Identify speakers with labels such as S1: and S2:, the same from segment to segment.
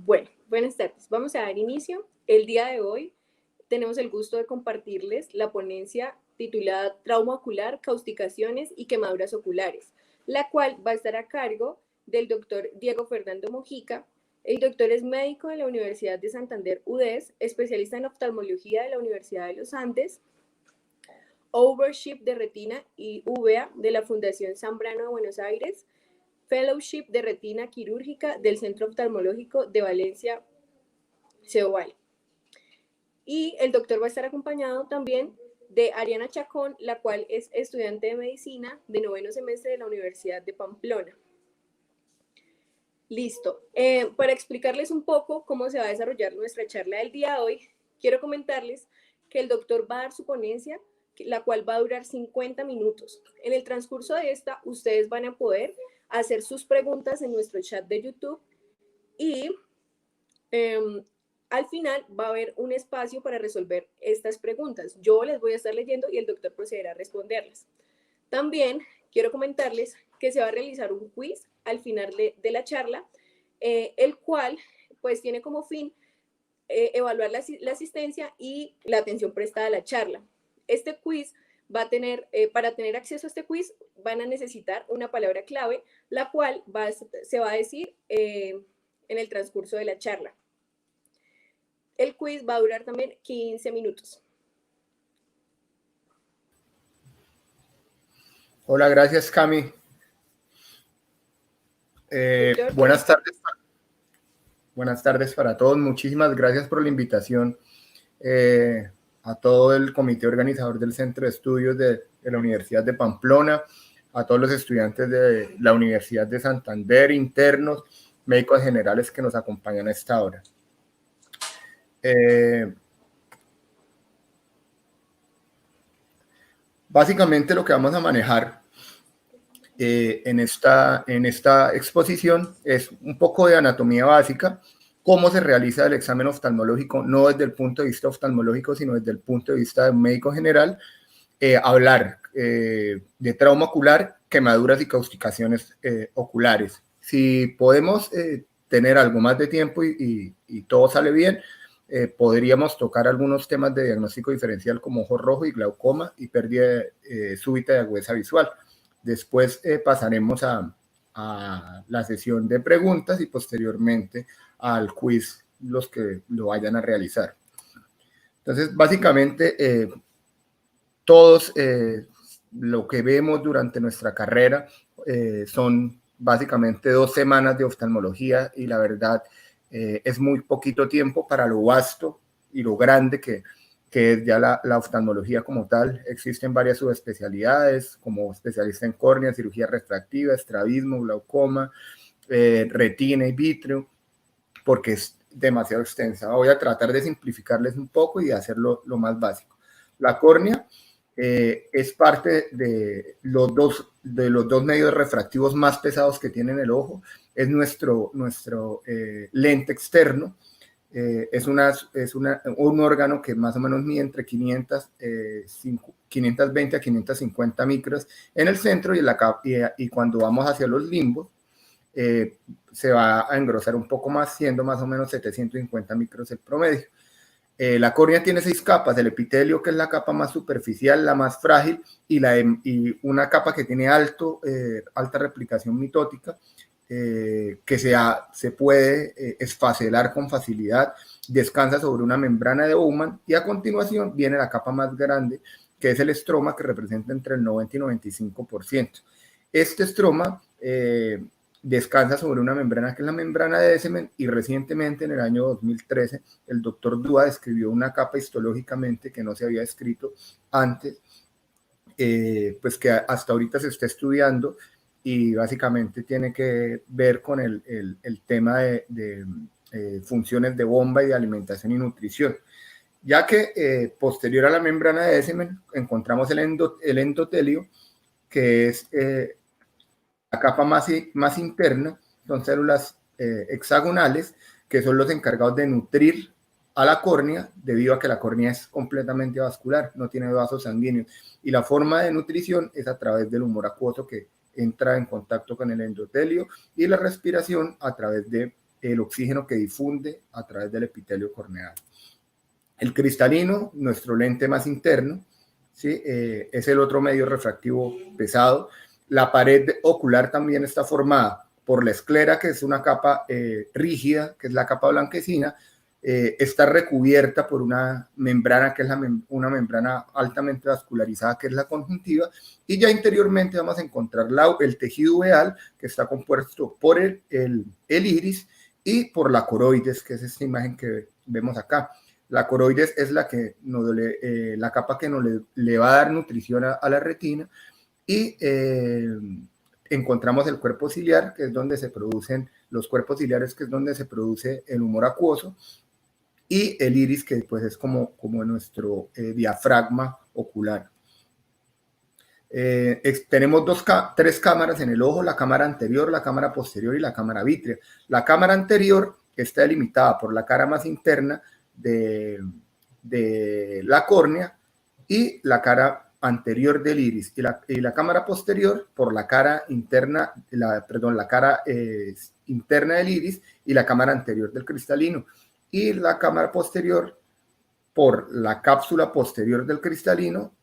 S1: Bueno, buenas tardes. Vamos a dar inicio. El día de hoy tenemos el gusto de compartirles la ponencia titulada Trauma ocular, causticaciones y quemaduras oculares, la cual va a estar a cargo del doctor Diego Fernando Mojica. El doctor es médico de la Universidad de Santander UDES, especialista en oftalmología de la Universidad de los Andes, Overship de Retina y UVA de la Fundación Zambrano de Buenos Aires, Fellowship de Retina Quirúrgica del Centro Oftalmológico de Valencia, CEOVAL. Y el doctor va a estar acompañado también de Ariana Chacón, la cual es estudiante de medicina de 9º semestre de la Universidad de Pamplona. Listo. Para explicarles un poco cómo se va a desarrollar nuestra charla del día de hoy, quiero comentarles que el doctor va a dar su ponencia, la cual va a durar 50 minutos. En el transcurso de esta, ustedes van a poder hacer sus preguntas en nuestro chat de YouTube y al final va a haber un espacio para resolver estas preguntas. Yo les voy a estar leyendo y el doctor procederá a responderlas. También quiero comentarles que se va a realizar un quiz al final de la charla, el cual pues tiene como fin evaluar la asistencia y la atención prestada a la charla. Este quiz va a tener, para tener acceso a este quiz, van a necesitar una palabra clave, la cual se va a decir en el transcurso de la charla. El quiz va a durar también 15 minutos.
S2: Hola, gracias, Cami. Buenas tardes. Buenas tardes para todos. Muchísimas gracias por la invitación a todo el comité organizador del Centro de Estudios de la Universidad de Pamplona, a todos los estudiantes de la Universidad de Santander, internos, médicos generales que nos acompañan a esta hora. Básicamente lo que vamos a manejar en esta exposición es un poco de anatomía básica, cómo se realiza el examen oftalmológico, no desde el punto de vista oftalmológico, sino desde el punto de vista de un médico general, hablar de trauma ocular, quemaduras y causticaciones oculares. Si podemos tener algo más de tiempo y todo sale bien, podríamos tocar algunos temas de diagnóstico diferencial como ojo rojo y glaucoma y pérdida súbita de agudeza visual. Después pasaremos a la sesión de preguntas y posteriormente al quiz los que lo vayan a realizar. Entonces, básicamente, todos lo que vemos durante nuestra carrera son básicamente 2 semanas de oftalmología y la verdad es muy poquito tiempo para lo vasto y lo grande que es ya la oftalmología como tal. Existen varias subespecialidades como especialista en córnea, cirugía refractiva, estrabismo, glaucoma, retina y vítreo, porque es demasiado extensa. Voy a tratar de simplificarles un poco y de hacerlo lo más básico. La córnea es parte de los dos medios refractivos más pesados que tiene el ojo. Es nuestro lente externo. Es un órgano que más o menos mide entre 520 a 550 micros en el centro y cuando vamos hacia los limbos se va a engrosar un poco más, siendo más o menos 750 micros el promedio. La córnea tiene 6 capas, el epitelio, que es la capa más superficial, la más frágil, y una capa que tiene alta replicación mitótica, que se puede esfacelar con facilidad, descansa sobre una membrana de Bowman, y a continuación viene la capa más grande, que es el estroma, que representa entre el 90 y 95%. Este estroma descansa sobre una membrana que es la membrana de Descemet, y recientemente, en el año 2013, el doctor Dua describió una capa histológicamente que no se había descrito antes, pues que hasta ahorita se está estudiando, y básicamente tiene que ver con el tema de funciones de bomba y de alimentación y nutrición, ya que posterior a la membrana de Descemet encontramos el endotelio, que es la capa más interna. Son células hexagonales que son los encargados de nutrir a la córnea, debido a que la córnea es completamente vascular, no tiene vasos sanguíneos, y la forma de nutrición es a través del humor acuoso que entra en contacto con el endotelio, y la respiración a través de el oxígeno que difunde a través del epitelio corneal. El cristalino, nuestro lente más interno, ¿sí? Es el otro medio refractivo pesado. La pared ocular también está formada por la esclera, que es una capa rígida, que es la capa blanquecina. Está recubierta por una membrana, que es una membrana altamente vascularizada, que es la conjuntiva, y ya interiormente vamos a encontrar el tejido uveal, que está compuesto por el iris y por la coroides, que es esta imagen que vemos acá. La coroides es la capa que le va a dar nutrición a la retina, y encontramos el cuerpo ciliar, que es donde se producen los cuerpos ciliares, que es donde se produce el humor acuoso, y el iris, que pues es como nuestro diafragma ocular. Tenemos tres cámaras en el ojo: la cámara anterior, la cámara posterior y la cámara vítrea. La cámara anterior está delimitada por la cara más interna de la córnea y la cara anterior del iris, y la cámara posterior por la cara interna, la cara interna del iris y la cámara anterior del cristalino, y la cámara posterior por la cápsula posterior del cristalino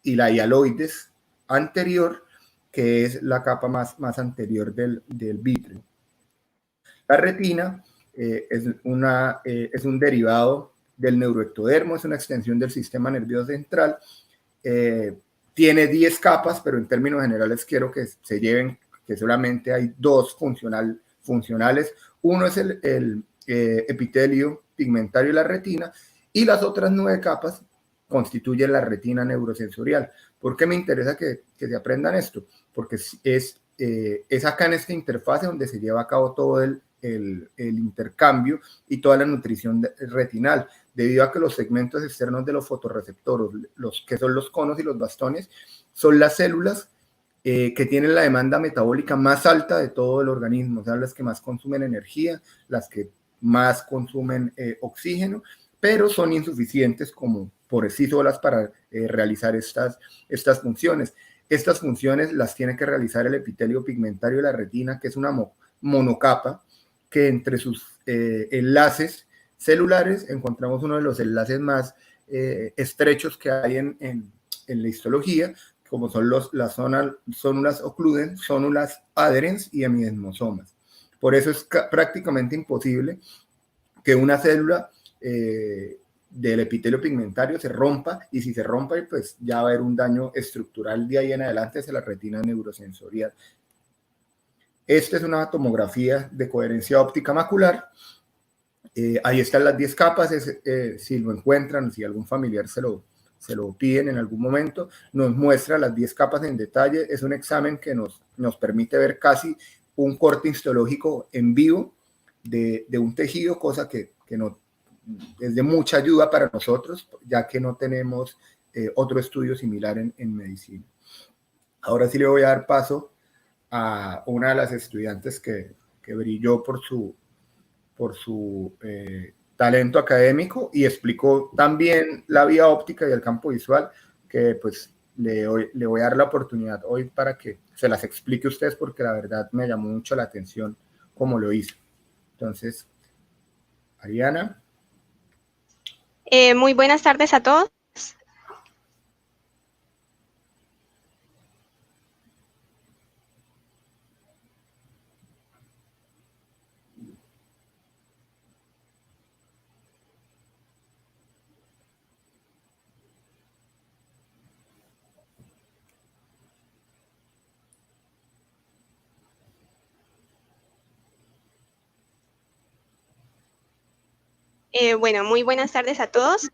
S2: y la hialoides anterior, que es la capa más anterior del vítreo. La retina es un derivado del neuroectodermo, es una extensión del sistema nervioso central. Tiene 10 capas, pero en términos generales quiero que se lleven que solamente hay 2 funcionales. Uno es el epitelio pigmentario de la retina, y las otras 9 capas constituyen la retina neurosensorial. ¿Por qué me interesa que se aprendan esto? Porque es acá en esta interfase donde se lleva a cabo todo el intercambio y toda la nutrición retinal, debido a que los segmentos externos de los fotorreceptores, que son los conos y los bastones, son las células que tienen la demanda metabólica más alta de todo el organismo, o sea, las que más consumen energía, las que más consumen oxígeno, pero son insuficientes como por sí solas para realizar estas funciones. Estas funciones las tiene que realizar el epitelio pigmentario de la retina, que es una monocapa, que entre sus enlaces celulares encontramos uno de los enlaces más estrechos que hay en la histología, como son las zónulas occludens, zónulas adherens y hemidesmosomas. Por eso es prácticamente imposible que una célula del epitelio pigmentario se rompa, y si se rompe, pues ya va a haber un daño estructural de ahí en adelante hacia la retina neurosensorial. Esta es una tomografía de coherencia óptica macular. Ahí están las 10 capas, si lo encuentran, si algún familiar se lo piden en algún momento, nos muestra las 10 capas en detalle. Es un examen que nos permite ver casi un corte histológico en vivo de un tejido, cosa que es de mucha ayuda para nosotros, ya que no tenemos otro estudio similar en medicina. Ahora sí le voy a dar paso a una de las estudiantes que brilló por su talento académico y explicó también la vía óptica y el campo visual, que pues le voy a dar la oportunidad hoy para que se las explique a ustedes, porque la verdad me llamó mucho la atención cómo lo hizo. Entonces, Ariana.
S3: Muy buenas tardes a todos. Bueno, muy buenas tardes a todos.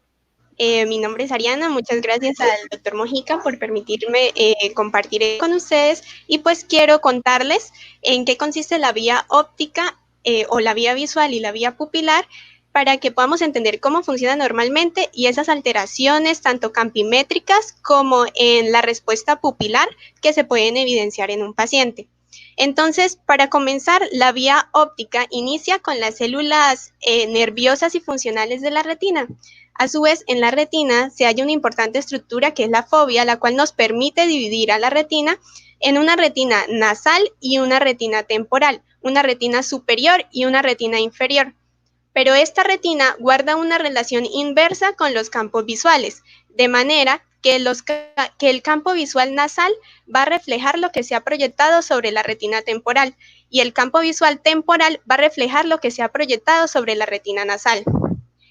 S3: Mi nombre es Ariana. Muchas gracias al doctor Mojica por permitirme compartir con ustedes, y pues quiero contarles en qué consiste la vía óptica o la vía visual y la vía pupilar, para que podamos entender cómo funciona normalmente y esas alteraciones tanto campimétricas como en la respuesta pupilar que se pueden evidenciar en un paciente. Entonces, para comenzar, la vía óptica inicia con las células nerviosas y funcionales de la retina. A su vez, en la retina se halla una importante estructura que es la fóvea, la cual nos permite dividir a la retina en una retina nasal y una retina temporal, una retina superior y una retina inferior. Pero esta retina guarda una relación inversa con los campos visuales, de manera que el campo visual nasal va a reflejar lo que se ha proyectado sobre la retina temporal y el campo visual temporal va a reflejar lo que se ha proyectado sobre la retina nasal.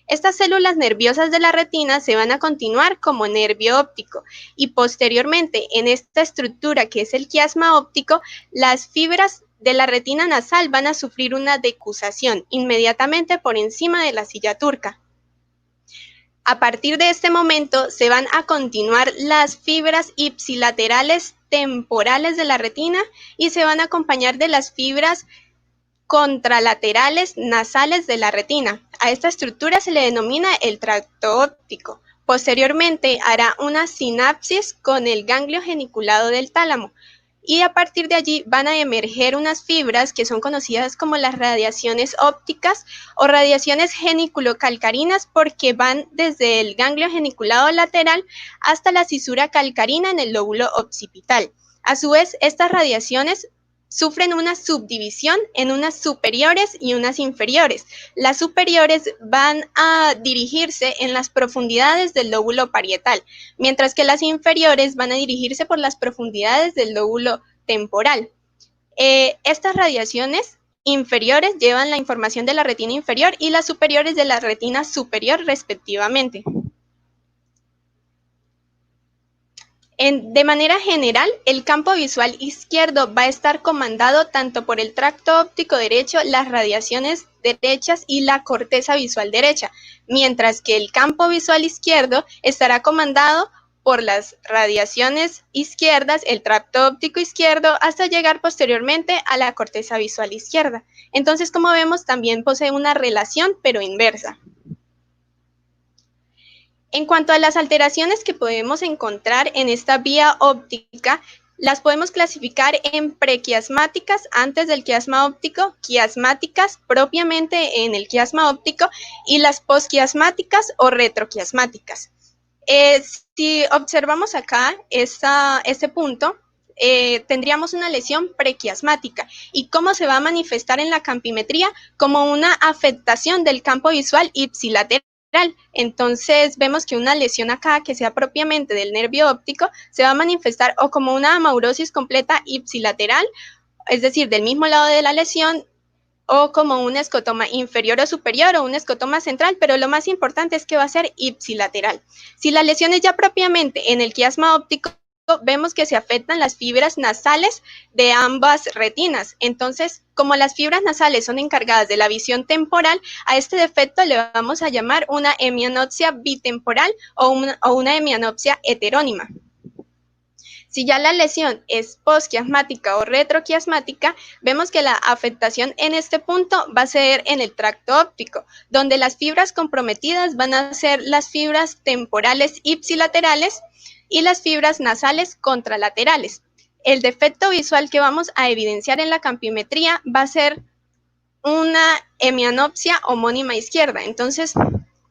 S3: Estas células nerviosas de la retina se van a continuar como nervio óptico y posteriormente en esta estructura que es el quiasma óptico, las fibras de la retina nasal van a sufrir una decusación inmediatamente por encima de la silla turca. A partir de este momento se van a continuar las fibras ipsilaterales temporales de la retina y se van a acompañar de las fibras contralaterales nasales de la retina. A esta estructura se le denomina el tracto óptico. Posteriormente hará una sinapsis con el ganglio geniculado del tálamo y a partir de allí van a emerger unas fibras que son conocidas como las radiaciones ópticas o radiaciones geniculocalcarinas porque van desde el ganglio geniculado lateral hasta la cisura calcarina en el lóbulo occipital. A su vez, estas radiaciones sufren una subdivisión en unas superiores y unas inferiores. Las superiores van a dirigirse en las profundidades del lóbulo parietal, mientras que las inferiores van a dirigirse por las profundidades del lóbulo temporal. Estas radiaciones inferiores llevan la información de la retina inferior y las superiores de la retina superior respectivamente. De manera general, el campo visual izquierdo va a estar comandado tanto por el tracto óptico derecho, las radiaciones derechas y la corteza visual derecha, mientras que el campo visual izquierdo estará comandado por las radiaciones izquierdas, el tracto óptico izquierdo, hasta llegar posteriormente a la corteza visual izquierda. Entonces, como vemos, también posee una relación, pero inversa. En cuanto a las alteraciones que podemos encontrar en esta vía óptica, las podemos clasificar en prequiasmáticas antes del quiasma óptico, quiasmáticas propiamente en el quiasma óptico y las posquiasmáticas o retroquiasmáticas. Si observamos acá este punto, tendríamos una lesión prequiasmática. ¿Y cómo se va a manifestar en la campimetría? Como una afectación del campo visual ipsilateral. Entonces vemos que una lesión acá que sea propiamente del nervio óptico se va a manifestar o como una amaurosis completa ipsilateral, es decir, del mismo lado de la lesión, o como un escotoma inferior o superior o un escotoma central, pero lo más importante es que va a ser ipsilateral. Si la lesión es ya propiamente en el quiasma óptico, vemos que se afectan las fibras nasales de ambas retinas. Entonces, como las fibras nasales son encargadas de la visión temporal, a este defecto le vamos a llamar una hemianopsia bitemporal o una hemianopsia heterónima. Si ya la lesión es posquiasmática o retroquiasmática, vemos que la afectación en este punto va a ser en el tracto óptico, donde las fibras comprometidas van a ser las fibras temporales ipsilaterales y las fibras nasales contralaterales. El defecto visual que vamos a evidenciar en la campimetría va a ser una hemianopsia homónima izquierda. Entonces,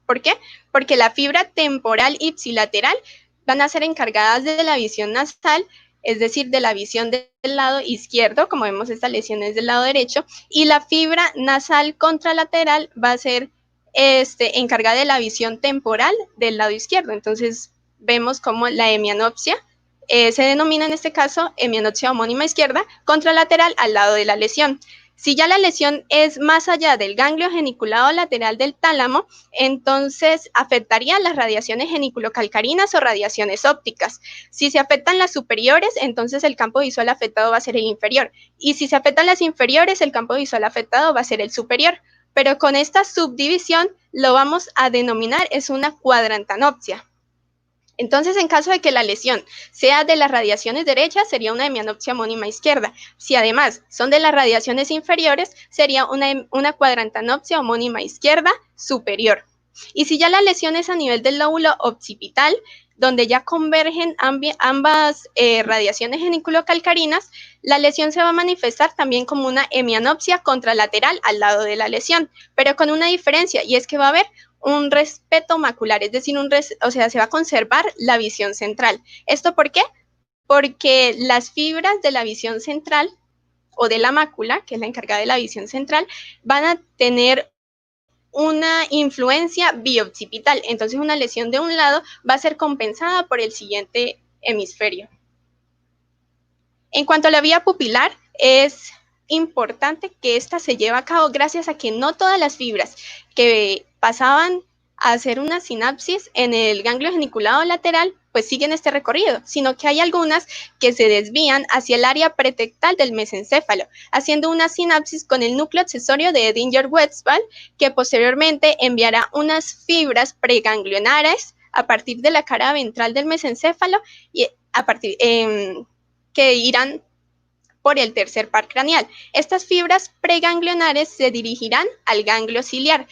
S3: ¿por qué? Porque la fibra temporal ipsilateral van a ser encargadas de la visión nasal, es decir, de la visión del lado izquierdo, como vemos esta lesión es del lado derecho, y la fibra nasal contralateral va a ser encargada de la visión temporal del lado izquierdo. Entonces vemos como la hemianopsia se denomina en este caso hemianopsia homónima izquierda contralateral al lado de la lesión. Si ya la lesión es más allá del ganglio geniculado lateral del tálamo, entonces afectaría las radiaciones geniculocalcarinas o radiaciones ópticas. Si se afectan las superiores, entonces el campo visual afectado va a ser el inferior. Y si se afectan las inferiores, el campo visual afectado va a ser el superior. Pero con esta subdivisión lo vamos a denominar es una cuadrantanopsia. Entonces, en caso de que la lesión sea de las radiaciones derechas, sería una hemianopsia homónima izquierda. Si además son de las radiaciones inferiores, sería una cuadrantanopsia homónima izquierda superior. Y si ya la lesión es a nivel del lóbulo occipital, donde ya convergen ambas radiaciones geniculocalcarinas, la lesión se va a manifestar también como una hemianopsia contralateral al lado de la lesión, pero con una diferencia, y es que va a haber un respeto macular, es decir, se va a conservar la visión central. ¿Esto por qué? porque las fibras de la visión central o de la mácula, que es la encargada de la visión central, van a tener una influencia bioccipital. Entonces, una lesión de un lado va a ser compensada por el siguiente hemisferio. En cuanto a la vía pupilar, es importante que esta se lleve a cabo gracias a que no todas las fibras que pasaban a hacer una sinapsis en el ganglio geniculado lateral pues siguen este recorrido, sino que hay algunas que se desvían hacia el área pretectal del mesencéfalo, haciendo una sinapsis con el núcleo accesorio de Edinger-Westphal, que posteriormente enviará unas fibras preganglionares a partir de la cara ventral del mesencéfalo y a partir que irán por el tercer par craneal. Estas fibras preganglionares se dirigirán al ganglio ciliar.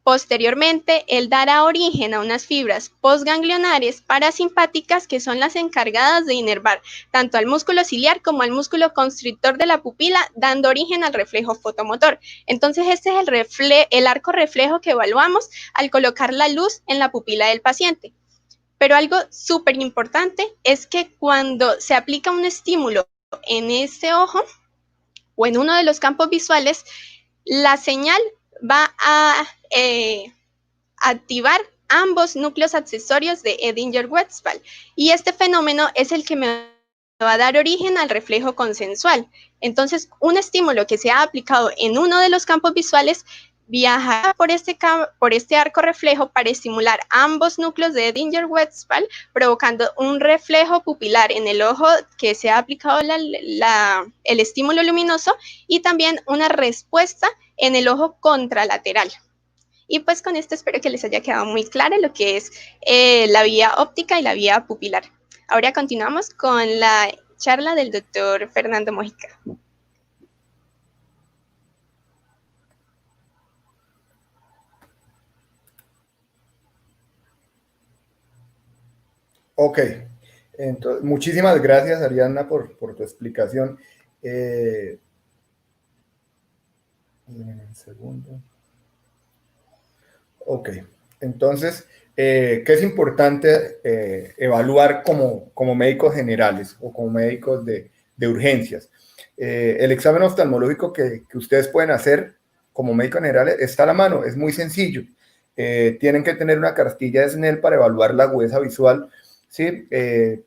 S3: Posteriormente, él dará origen a unas fibras postganglionares parasimpáticas que son las encargadas de inervar tanto al músculo ciliar como al músculo constrictor de la pupila, dando origen al reflejo fotomotor. Entonces, este es el arco reflejo que evaluamos al colocar la luz en la pupila del paciente. Pero algo súper importante es que cuando se aplica un estímulo en ese ojo o en uno de los campos visuales, la señal va a activar ambos núcleos accesorios de Edinger-Westphal, y este fenómeno es el que me va a dar origen al reflejo consensual. Entonces, un estímulo que se ha aplicado en uno de los campos visuales viajará por este arco reflejo para estimular ambos núcleos de Edinger-Westphal, provocando un reflejo pupilar en el ojo que se ha aplicado el estímulo luminoso, y también una respuesta en el ojo contralateral. Y pues con esto espero que les haya quedado muy claro lo que es la vía óptica y la vía pupilar. Ahora continuamos con la charla del doctor Fernando Mojica.
S2: Ok, entonces, muchísimas gracias, Ariadna, por tu explicación. Un segundo. Ok, entonces, ¿qué es importante evaluar como médicos generales o como médicos de urgencias? El examen oftalmológico que ustedes pueden hacer como médicos generales está a la mano, es muy sencillo. Tienen que tener una cartilla de Snell para evaluar la agudeza visual, ¿sí?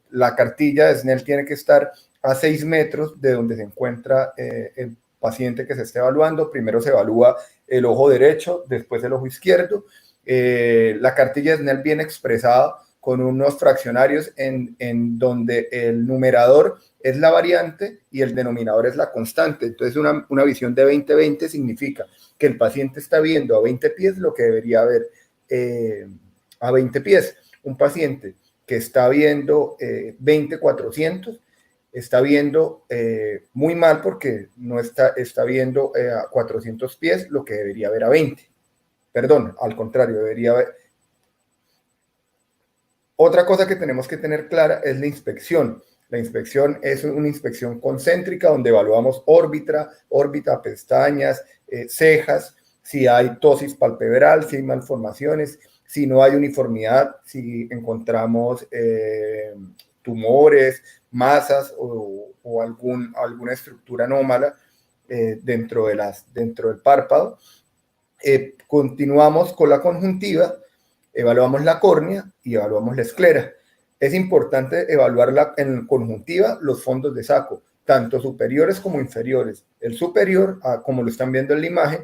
S2: La cartilla de Snell tiene que estar a 6 metros de donde se encuentra el paciente que se está evaluando. Primero se evalúa el ojo derecho, después el ojo izquierdo. La cartilla de Snell viene expresada con unos fraccionarios en donde el numerador es la variante y el denominador es la constante. Entonces, una visión de 20-20 significa que el paciente está viendo a 20 pies lo que debería ver a 20 pies. Un paciente que está viendo 20-400 está viendo muy mal porque no está viendo a 400 pies lo que debería ver a 20. Perdón, al contrario, debería ver. Otra cosa que tenemos que tener clara es la inspección. La inspección es una inspección concéntrica donde evaluamos órbita, pestañas, cejas, si hay tosis palpebral, si hay malformaciones, si no hay uniformidad, si encontramos tumores, masas o alguna estructura anómala dentro del párpado. Continuamos con la conjuntiva, evaluamos la córnea y evaluamos la esclera. Es importante evaluar en conjuntiva los fondos de saco, tanto superiores como inferiores. El superior, como lo están viendo en la imagen,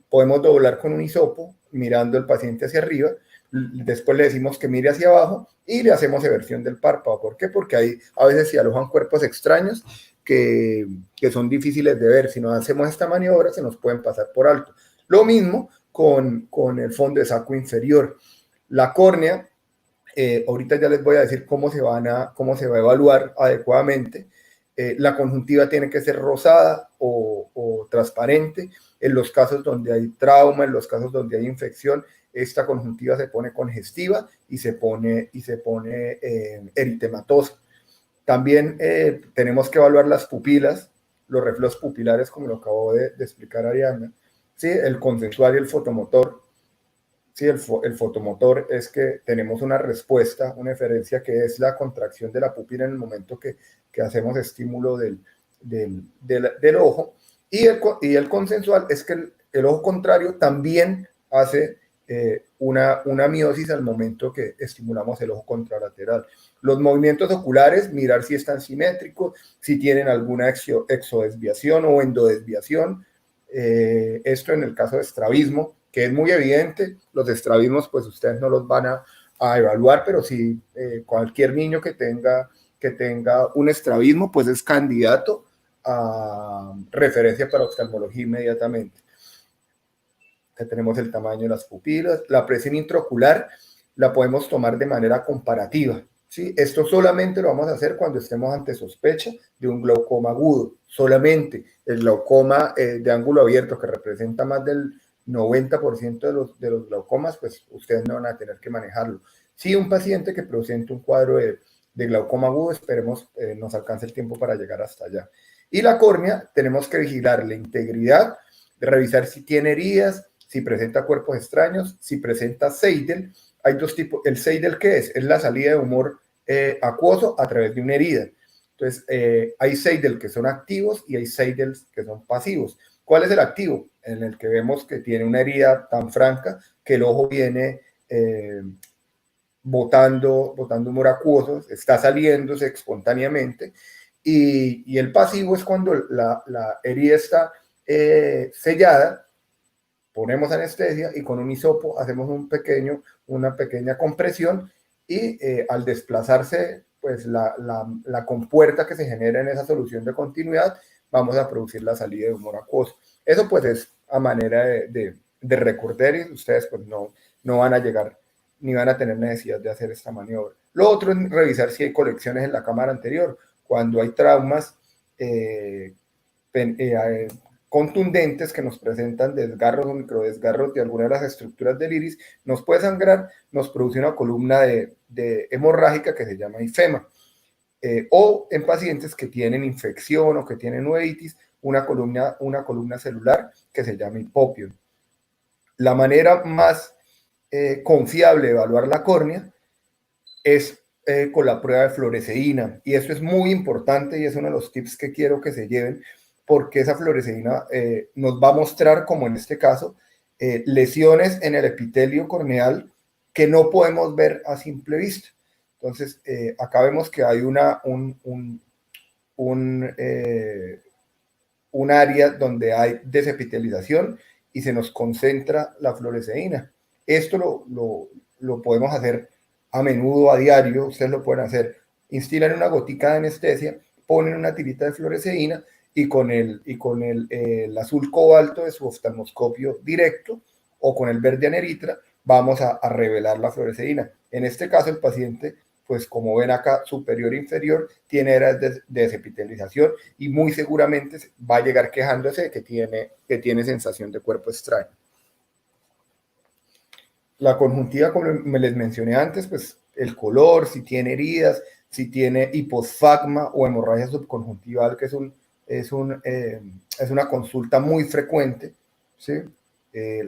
S2: podemos doblar con un hisopo mirando al paciente hacia arriba, después le decimos que mire hacia abajo y le hacemos eversión del párpado. ¿Por qué? Porque ahí a veces se alojan cuerpos extraños que son difíciles de ver. Si no hacemos esta maniobra, se nos pueden pasar por alto. Lo mismo con el fondo de saco inferior. La córnea, ahorita ya les voy a decir cómo se va a evaluar adecuadamente. La conjuntiva tiene que ser rosada o transparente. En los casos donde hay trauma, en los casos donde hay infección, esta conjuntiva se pone congestiva y se pone eritematosa. También tenemos que evaluar las pupilas, los reflejos pupilares, como lo acabo de explicar Ariadna, ¿sí? El consensual y el fotomotor. Sí, el fotomotor es que tenemos una respuesta, una eferencia que es la contracción de la pupila en el momento que hacemos estímulo del ojo. Y el consensual es que el ojo contrario también hace una miosis al momento que estimulamos el ojo contralateral. Los movimientos oculares, mirar si están simétricos, si tienen alguna exodesviación o endodesviación. Esto en el caso de estrabismo, que es muy evidente. Los estrabismos, pues ustedes no los van a evaluar, pero sí cualquier niño que tenga un estrabismo, pues es candidato a referencia para oftalmología inmediatamente. Acá tenemos el tamaño de las pupilas. La presión intraocular la podemos tomar de manera comparativa, ¿sí? Esto solamente lo vamos a hacer cuando estemos ante sospecha de un glaucoma agudo. Solamente el glaucoma de ángulo abierto, que representa más del 90% de los glaucomas, pues ustedes no van a tener que manejarlo. Si un paciente que presenta un cuadro de glaucoma agudo, esperemos nos alcance el tiempo para llegar hasta allá. Y la córnea, tenemos que vigilar la integridad, revisar si tiene heridas, si presenta cuerpos extraños, si presenta Seidel. Hay dos tipos. ¿El Seidel qué es? Es la salida de humor acuoso a través de una herida. Entonces, hay Seidel que son activos y hay Seidel que son pasivos. ¿Cuál es el activo? En el que vemos que tiene una herida tan franca que el ojo viene botando humor acuoso, está saliéndose espontáneamente. Y el pasivo es cuando la herida está sellada, ponemos anestesia y con un hisopo hacemos una pequeña compresión y al desplazarse pues la compuerta que se genera en esa solución de continuidad, vamos a producir la salida de humor acuoso. Eso pues es a manera de recorder y ustedes pues no van a llegar ni van a tener necesidad de hacer esta maniobra. Lo otro es revisar si hay colecciones en la cámara anterior. Cuando hay traumas contundentes que nos presentan desgarros o microdesgarros de alguna de las estructuras del iris, nos puede sangrar, nos produce una columna de hemorrágica que se llama ifema. O en pacientes que tienen infección o que tienen uveitis, una columna celular que se llama hipopio. La manera más confiable de evaluar la córnea es con la prueba de fluoresceína, y eso es muy importante y es uno de los tips que quiero que se lleven, porque esa fluoresceína nos va a mostrar, como en este caso, lesiones en el epitelio corneal que no podemos ver a simple vista. Entonces, acá vemos que hay un área donde hay desepitelización y se nos concentra la fluoresceína. Esto lo podemos hacer a menudo, a diario. Ustedes lo pueden hacer. Instilan una gotica de anestesia, ponen una tirita de fluoresceína y con el azul cobalto de su oftalmoscopio directo o con el verde aneritra vamos a revelar la fluoresceína. En este caso, el paciente, pues como ven acá, superior e inferior, tiene áreas de desepitelización y muy seguramente va a llegar quejándose de que tiene sensación de cuerpo extraño. La conjuntiva, como les mencioné antes, pues el color, si tiene heridas, si tiene hiposfagma o hemorragia subconjuntival, que es una consulta muy frecuente, ¿sí?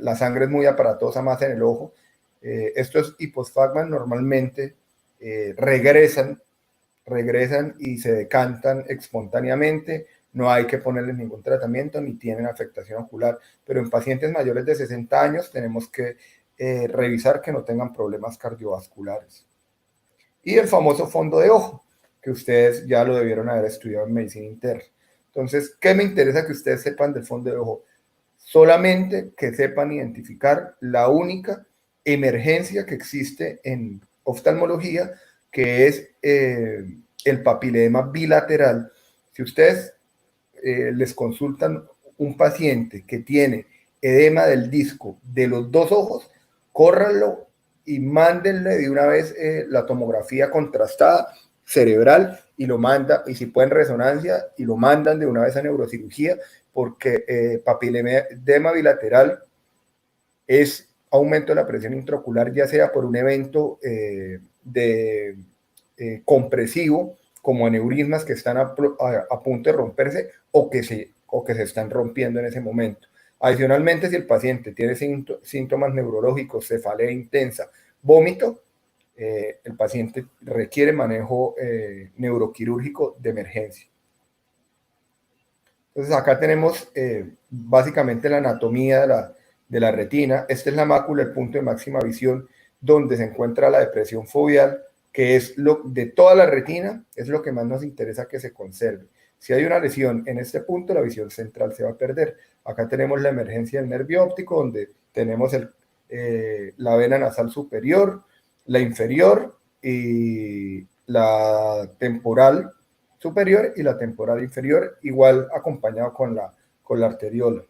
S2: La sangre es muy aparatosa más en el ojo. Estos hiposfagmas normalmente regresan y se decantan espontáneamente, no hay que ponerles ningún tratamiento ni tienen afectación ocular, pero en pacientes mayores de 60 años tenemos que revisar que no tengan problemas cardiovasculares. Y el famoso fondo de ojo, que ustedes ya lo debieron haber estudiado en medicina interna. Entonces, ¿qué me interesa que ustedes sepan del fondo de ojo? Solamente que sepan identificar la única emergencia que existe en oftalmología, que es el papiledema bilateral. Si ustedes les consultan un paciente que tiene edema del disco de los dos ojos, córranlo y mándenle de una vez la tomografía contrastada cerebral y lo manda, y si pueden resonancia, y lo mandan de una vez a neurocirugía, porque papiledema bilateral es aumento de la presión intraocular, ya sea por un evento compresivo, como aneurismas que están a punto de romperse o que se están rompiendo en ese momento. Adicionalmente, si el paciente tiene síntomas neurológicos, cefalea intensa, vómito, el paciente requiere manejo neuroquirúrgico de emergencia. Entonces acá tenemos básicamente la anatomía de la retina. Esta es la mácula, el punto de máxima visión, donde se encuentra la depresión foveal, que es lo de toda la retina, es lo que más nos interesa que se conserve. Si hay una lesión en este punto, la visión central se va a perder. Acá tenemos la emergencia del nervio óptico, donde tenemos la vena nasal superior, la inferior y la temporal superior y la temporal inferior, igual acompañado con la arteriola.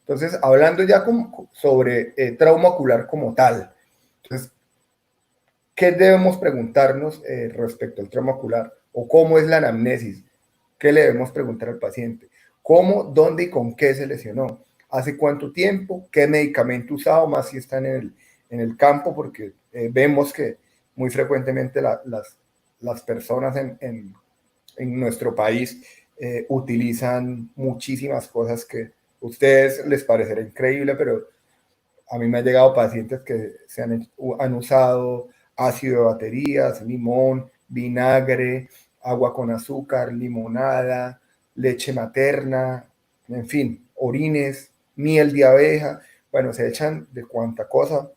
S2: Entonces, hablando ya sobre trauma ocular como tal, entonces, ¿qué debemos preguntarnos respecto al trauma ocular? ¿O cómo es la anamnesis? ¿Qué le debemos preguntar al paciente? ¿Cómo, dónde y con qué se lesionó? ¿Hace cuánto tiempo? ¿Qué medicamento usado? Más si están en el campo, porque vemos que muy frecuentemente las personas en nuestro país utilizan muchísimas cosas que a ustedes les parecerá increíble, pero a mí me han llegado pacientes que han usado ácido de baterías, limón, vinagre, agua con azúcar, limonada, leche materna, en fin, orines, miel de abeja. Bueno, se echan de cuanta cosa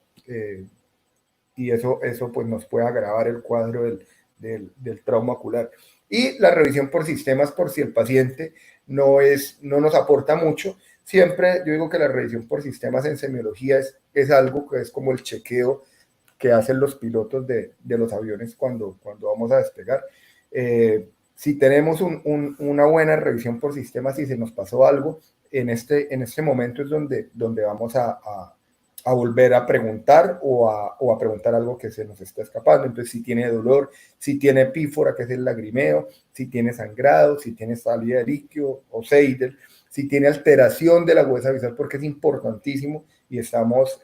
S2: y eso pues nos puede agravar el cuadro del trauma ocular. Y la revisión por sistemas, por si el paciente no nos aporta mucho. Siempre yo digo que la revisión por sistemas en semiología es algo que es como el chequeo que hacen los pilotos de los aviones cuando vamos a despegar. Si tenemos una buena revisión por sistemas, si se nos pasó algo, en este momento es donde vamos a volver a preguntar o a preguntar algo que se nos está escapando. Entonces, si tiene dolor, si tiene epífora, que es el lagrimeo, si tiene sangrado, si tiene salida de líquido o seidel, si tiene alteración de la agudeza visual, porque es importantísimo y estamos,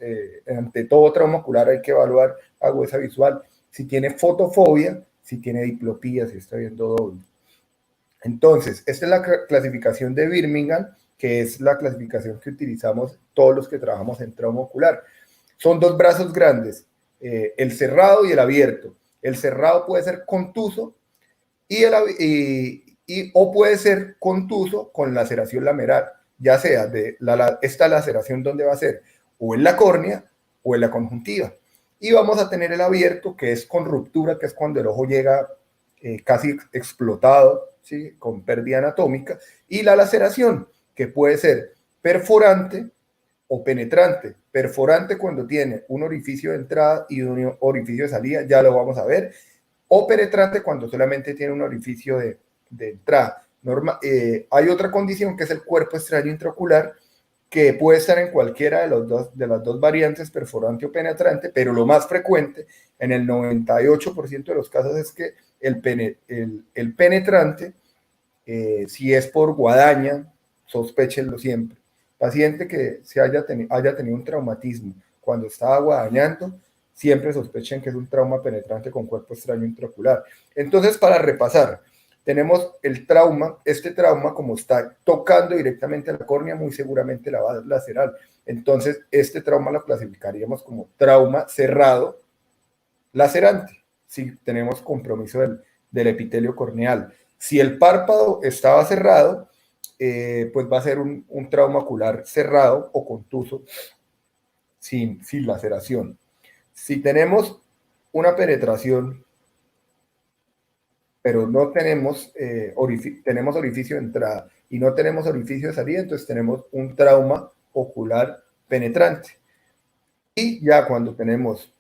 S2: ante todo trauma ocular hay que evaluar agudeza visual, si tiene fotofobia, si tiene diplopía, si está viendo doble. Entonces, esta es la clasificación de Birmingham, que es la clasificación que utilizamos todos los que trabajamos en trauma ocular. Son dos brazos grandes, el cerrado y el abierto. El cerrado puede ser contuso o puede ser contuso con laceración lameral, ya sea esta laceración donde va a ser o en la córnea o en la conjuntiva. Y vamos a tener el abierto, que es con ruptura, que es cuando el ojo llega casi explotado, ¿sí? Con pérdida anatómica, y la laceración, que puede ser perforante o penetrante. Perforante cuando tiene un orificio de entrada y un orificio de salida, ya lo vamos a ver, o penetrante cuando solamente tiene un orificio de entrada. Hay otra condición que es el cuerpo extraño intraocular, que puede estar en cualquiera de las dos variantes, perforante o penetrante, pero lo más frecuente, en el 98% de los casos, es que el penetrante, si es por guadaña, sospéchenlo siempre. Paciente que haya tenido un traumatismo cuando estaba guadañando, siempre sospechen que es un trauma penetrante con cuerpo extraño intraocular. Entonces, para repasar, tenemos el trauma, este trauma como está tocando directamente a la córnea, muy seguramente la va a lacerar. Entonces, este trauma lo clasificaríamos como trauma cerrado lacerante, si tenemos compromiso del epitelio corneal. Si el párpado estaba cerrado, pues va a ser un trauma ocular cerrado o contuso sin laceración. Si tenemos una penetración, pero no tenemos, tenemos orificio de entrada y no tenemos orificio de salida, entonces tenemos un trauma ocular penetrante. Y ya cuando tenemos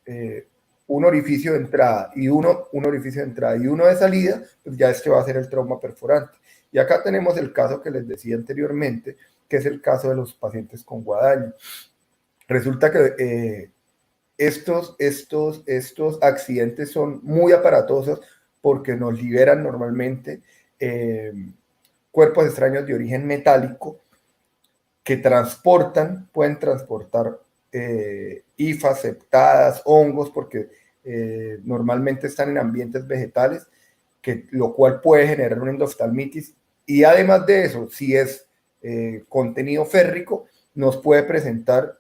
S2: un orificio de entrada y un orificio de entrada y uno de salida, pues ya este va a ser el trauma perforante. Y acá tenemos el caso que les decía anteriormente, que es el caso de los pacientes con guadaña. Resulta que estos accidentes son muy aparatosos porque nos liberan normalmente cuerpos extraños de origen metálico que pueden transportar hifas, septadas, hongos, porque normalmente están en ambientes vegetales, lo cual puede generar una endoftalmitis. Y además de eso, si es contenido férrico, nos puede presentar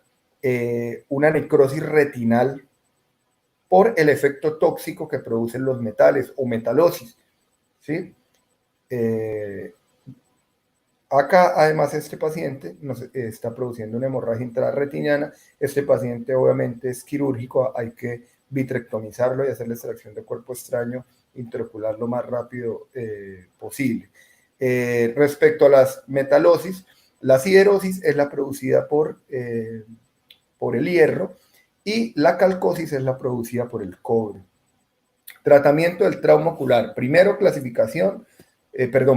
S2: una necrosis retinal por el efecto tóxico que producen los metales o metalosis, ¿sí? Acá, además, este paciente nos está produciendo una hemorragia intrarretiniana. Este paciente obviamente es quirúrgico, hay que vitrectomizarlo y hacerle extracción de cuerpo extraño intraocular lo más rápido posible. Respecto a las metalosis, la siderosis es la producida por el hierro y la calcosis es la producida por el cobre. Tratamiento del trauma ocular. Primero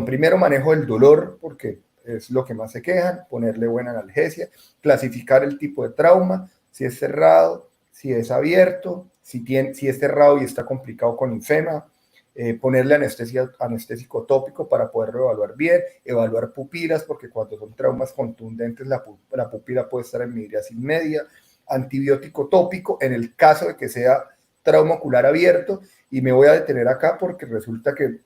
S2: primero manejo del dolor, porque es lo que más se quejan, ponerle buena analgesia, clasificar el tipo de trauma, si es cerrado, si es abierto, si es cerrado y está complicado con linfema, ponerle anestésico tópico para poderlo evaluar bien, evaluar pupilas, porque cuando son traumas contundentes la pupila puede estar en midriasis media, antibiótico tópico en el caso de que sea trauma ocular abierto, y me voy a detener acá porque resulta que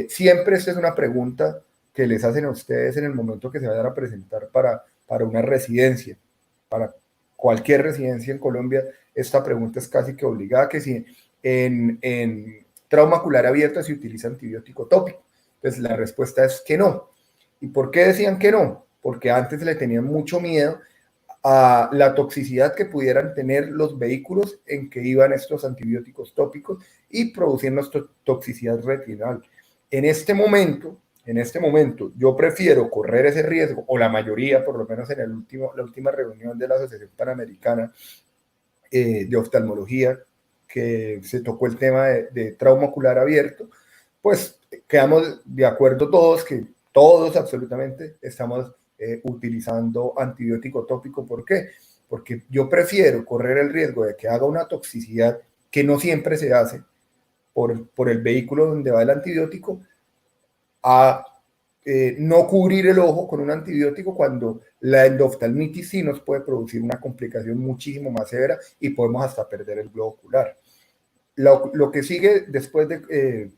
S2: siempre esta es una pregunta que les hacen a ustedes en el momento que se vayan a presentar para una residencia, para cualquier residencia en Colombia. Esta pregunta es casi que obligada, que si en trauma ocular abierto se utiliza antibiótico tópico. Entonces la respuesta es que no. ¿Y por qué decían que no? Porque antes le tenían mucho miedo a la toxicidad que pudieran tener los vehículos en que iban estos antibióticos tópicos y produciendo toxicidad retinal. En este momento, yo prefiero correr ese riesgo, o la mayoría, por lo menos en la última reunión de la Asociación Panamericana de Oftalmología, que se tocó el tema de trauma ocular abierto, pues quedamos de acuerdo todos, que todos absolutamente estamos utilizando antibiótico tópico. ¿Por qué? Porque yo prefiero correr el riesgo de que haga una toxicidad que no siempre se hace por el vehículo donde va el antibiótico, a no cubrir el ojo con un antibiótico cuando la endoftalmitis sí nos puede producir una complicación muchísimo más severa y podemos hasta perder el globo ocular. Lo que sigue después de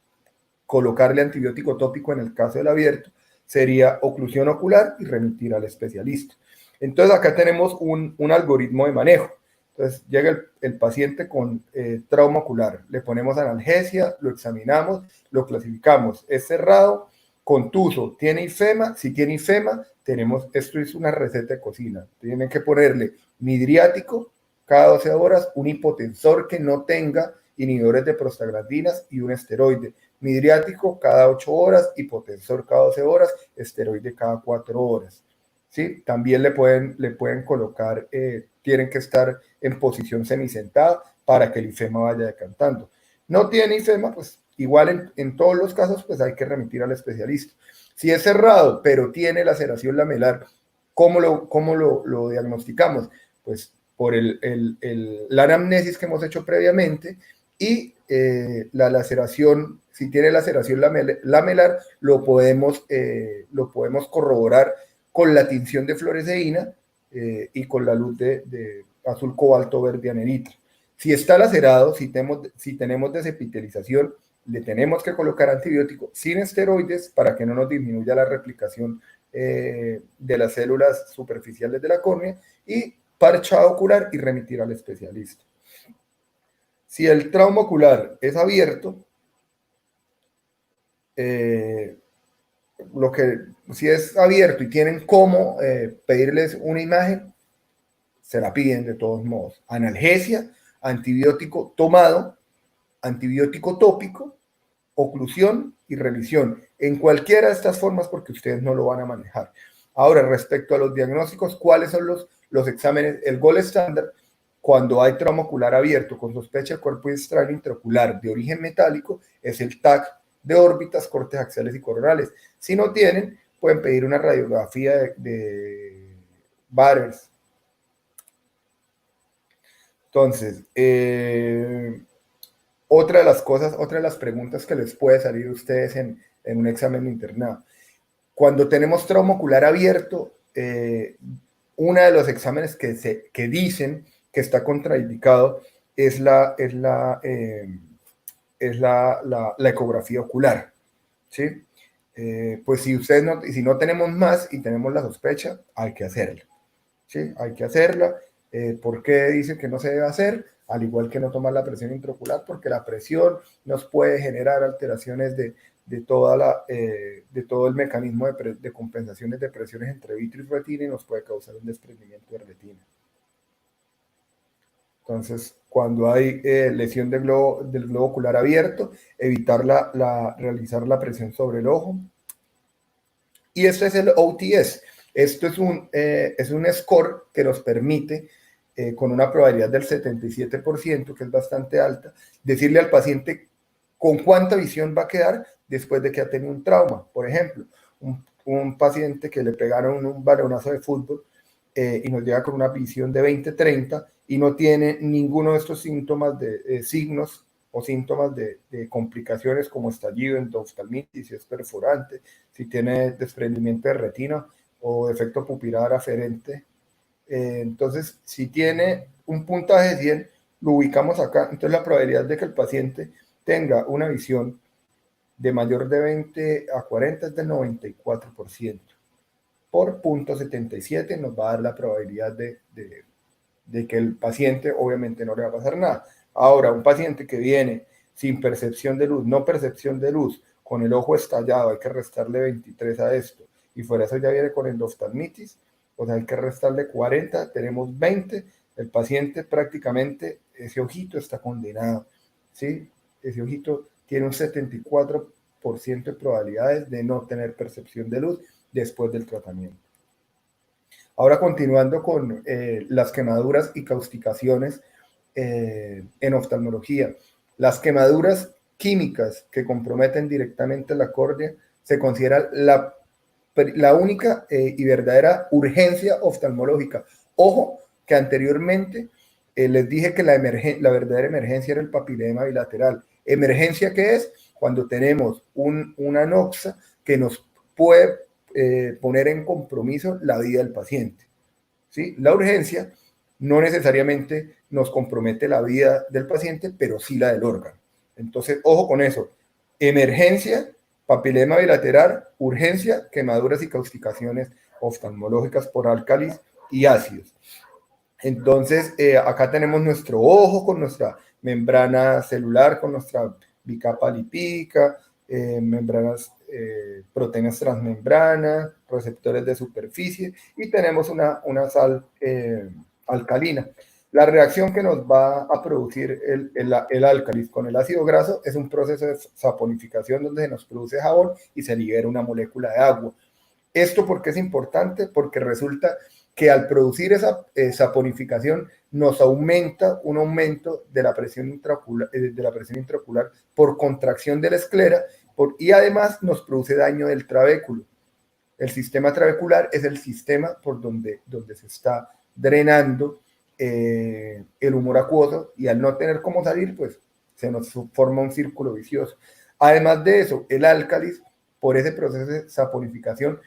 S2: colocarle antibiótico tópico en el caso del abierto sería oclusión ocular y remitir al especialista. Entonces acá tenemos un algoritmo de manejo. Entonces llega el paciente con trauma ocular, le ponemos analgesia, lo examinamos, lo clasificamos, es cerrado, contuso, tiene ifema. Si tiene ifema, esto es una receta de cocina, tienen que ponerle midriático cada 12 horas, un hipotensor que no tenga inhibidores de prostaglandinas y un esteroide. Midriático cada 8 horas, hipotensor cada 12 horas, esteroide cada 4 horas. ¿Sí? También le pueden colocar, tienen que estar en posición semisentada para que el ifema vaya decantando. No tiene ifema, pues igual en todos los casos, pues hay que remitir al especialista. Si es cerrado, pero tiene laceración lamelar, ¿cómo lo diagnosticamos? Pues por la anamnesis que hemos hecho previamente y la laceración. Si tiene laceración lamelar, lo podemos corroborar con la tinción de fluoresceína y con la luz de azul cobalto verde anelita. Si está lacerado, si tenemos desepitelización, le tenemos que colocar antibiótico sin esteroides para que no nos disminuya la replicación de las células superficiales de la córnea, y parchado ocular y remitir al especialista. Si el trauma ocular es abierto, si es abierto y tienen cómo pedirles una imagen, se la piden de todos modos. Analgesia, antibiótico tomado, antibiótico tópico, oclusión y revisión. En cualquiera de estas formas, porque ustedes no lo van a manejar. Ahora, respecto a los diagnósticos, ¿cuáles son los exámenes? El gold estándar, cuando hay trauma ocular abierto con sospecha de cuerpo extraño intraocular de origen metálico, es el TAC de órbitas, cortes axiales y coronales. Si no tienen, pueden pedir una radiografía de Batters. Entonces, otra de las preguntas que les puede salir a ustedes en un examen de internado. Cuando tenemos trauma ocular abierto, uno de los exámenes que dicen que está contraindicado es la ecografía ocular, ¿sí? pues si no tenemos más y tenemos la sospecha, hay que hacerla. ¿Sí? Hay que hacerla. ¿Por qué dice que no se debe hacer? Al igual que no tomar la presión intraocular, porque la presión nos puede generar alteraciones de todo el mecanismo de compensaciones de presiones entre vitrio y retina y nos puede causar un desprendimiento de retina. Entonces, cuando hay lesión del globo ocular abierto, evitar realizar la presión sobre el ojo. Y este es el OTS. Esto es un score que nos permite, con una probabilidad del 77%, que es bastante alta, decirle al paciente con cuánta visión va a quedar después de que ha tenido un trauma. Por ejemplo, un paciente que le pegaron un balonazo de fútbol y nos llega con una visión de 20-30 y no tiene ninguno de estos síntomas signos o síntomas de complicaciones como estallido, endoftalmitis, si es perforante, si tiene desprendimiento de retina o defecto pupilar aferente. Entonces, si tiene un puntaje de 100, lo ubicamos acá. Entonces, la probabilidad de que el paciente tenga una visión de mayor de 20 a 40 es del 94%. Por 0.77 nos va a dar la probabilidad de que el paciente obviamente no le va a pasar nada. Ahora, un paciente que viene sin percepción de luz, no percepción de luz, con el ojo estallado, hay que restarle 23 a esto, y fuera eso ya viene con endoftalmitis, o sea, hay que restarle 40, tenemos 20, el paciente prácticamente, ese ojito está condenado, ¿sí? Ese ojito tiene un 74% de probabilidades de no tener percepción de luz después del tratamiento. Ahora, continuando con las quemaduras y causticaciones en oftalmología. Las quemaduras químicas que comprometen directamente la córnea se considera la única y verdadera urgencia oftalmológica. Ojo, que anteriormente les dije que la verdadera emergencia era el papilema bilateral. ¿Emergencia qué es? Cuando tenemos una noxa que nos puede poner en compromiso la vida del paciente. ¿Sí? La urgencia no necesariamente nos compromete la vida del paciente, pero sí la del órgano. Entonces, ojo con eso. Emergencia, papilema bilateral, urgencia, quemaduras y causticaciones oftalmológicas por álcalis y ácidos. Entonces, acá tenemos nuestro ojo con nuestra membrana celular, con nuestra bicapa lipídica, membranas, proteínas transmembrana, receptores de superficie, y tenemos una sal alcalina. La reacción que nos va a producir el álcalis con el ácido graso es un proceso de saponificación donde se nos produce jabón y se libera una molécula de agua. ¿Esto por qué es importante? Porque resulta que al producir esa saponificación nos aumenta un aumento de la presión intraocular por contracción de la esclera y además nos produce daño del trabéculo. El sistema trabecular es el sistema por donde se está drenando el humor acuoso, y al no tener cómo salir, pues se nos forma un círculo vicioso. Además de eso, el álcalis, por ese proceso de saponificación,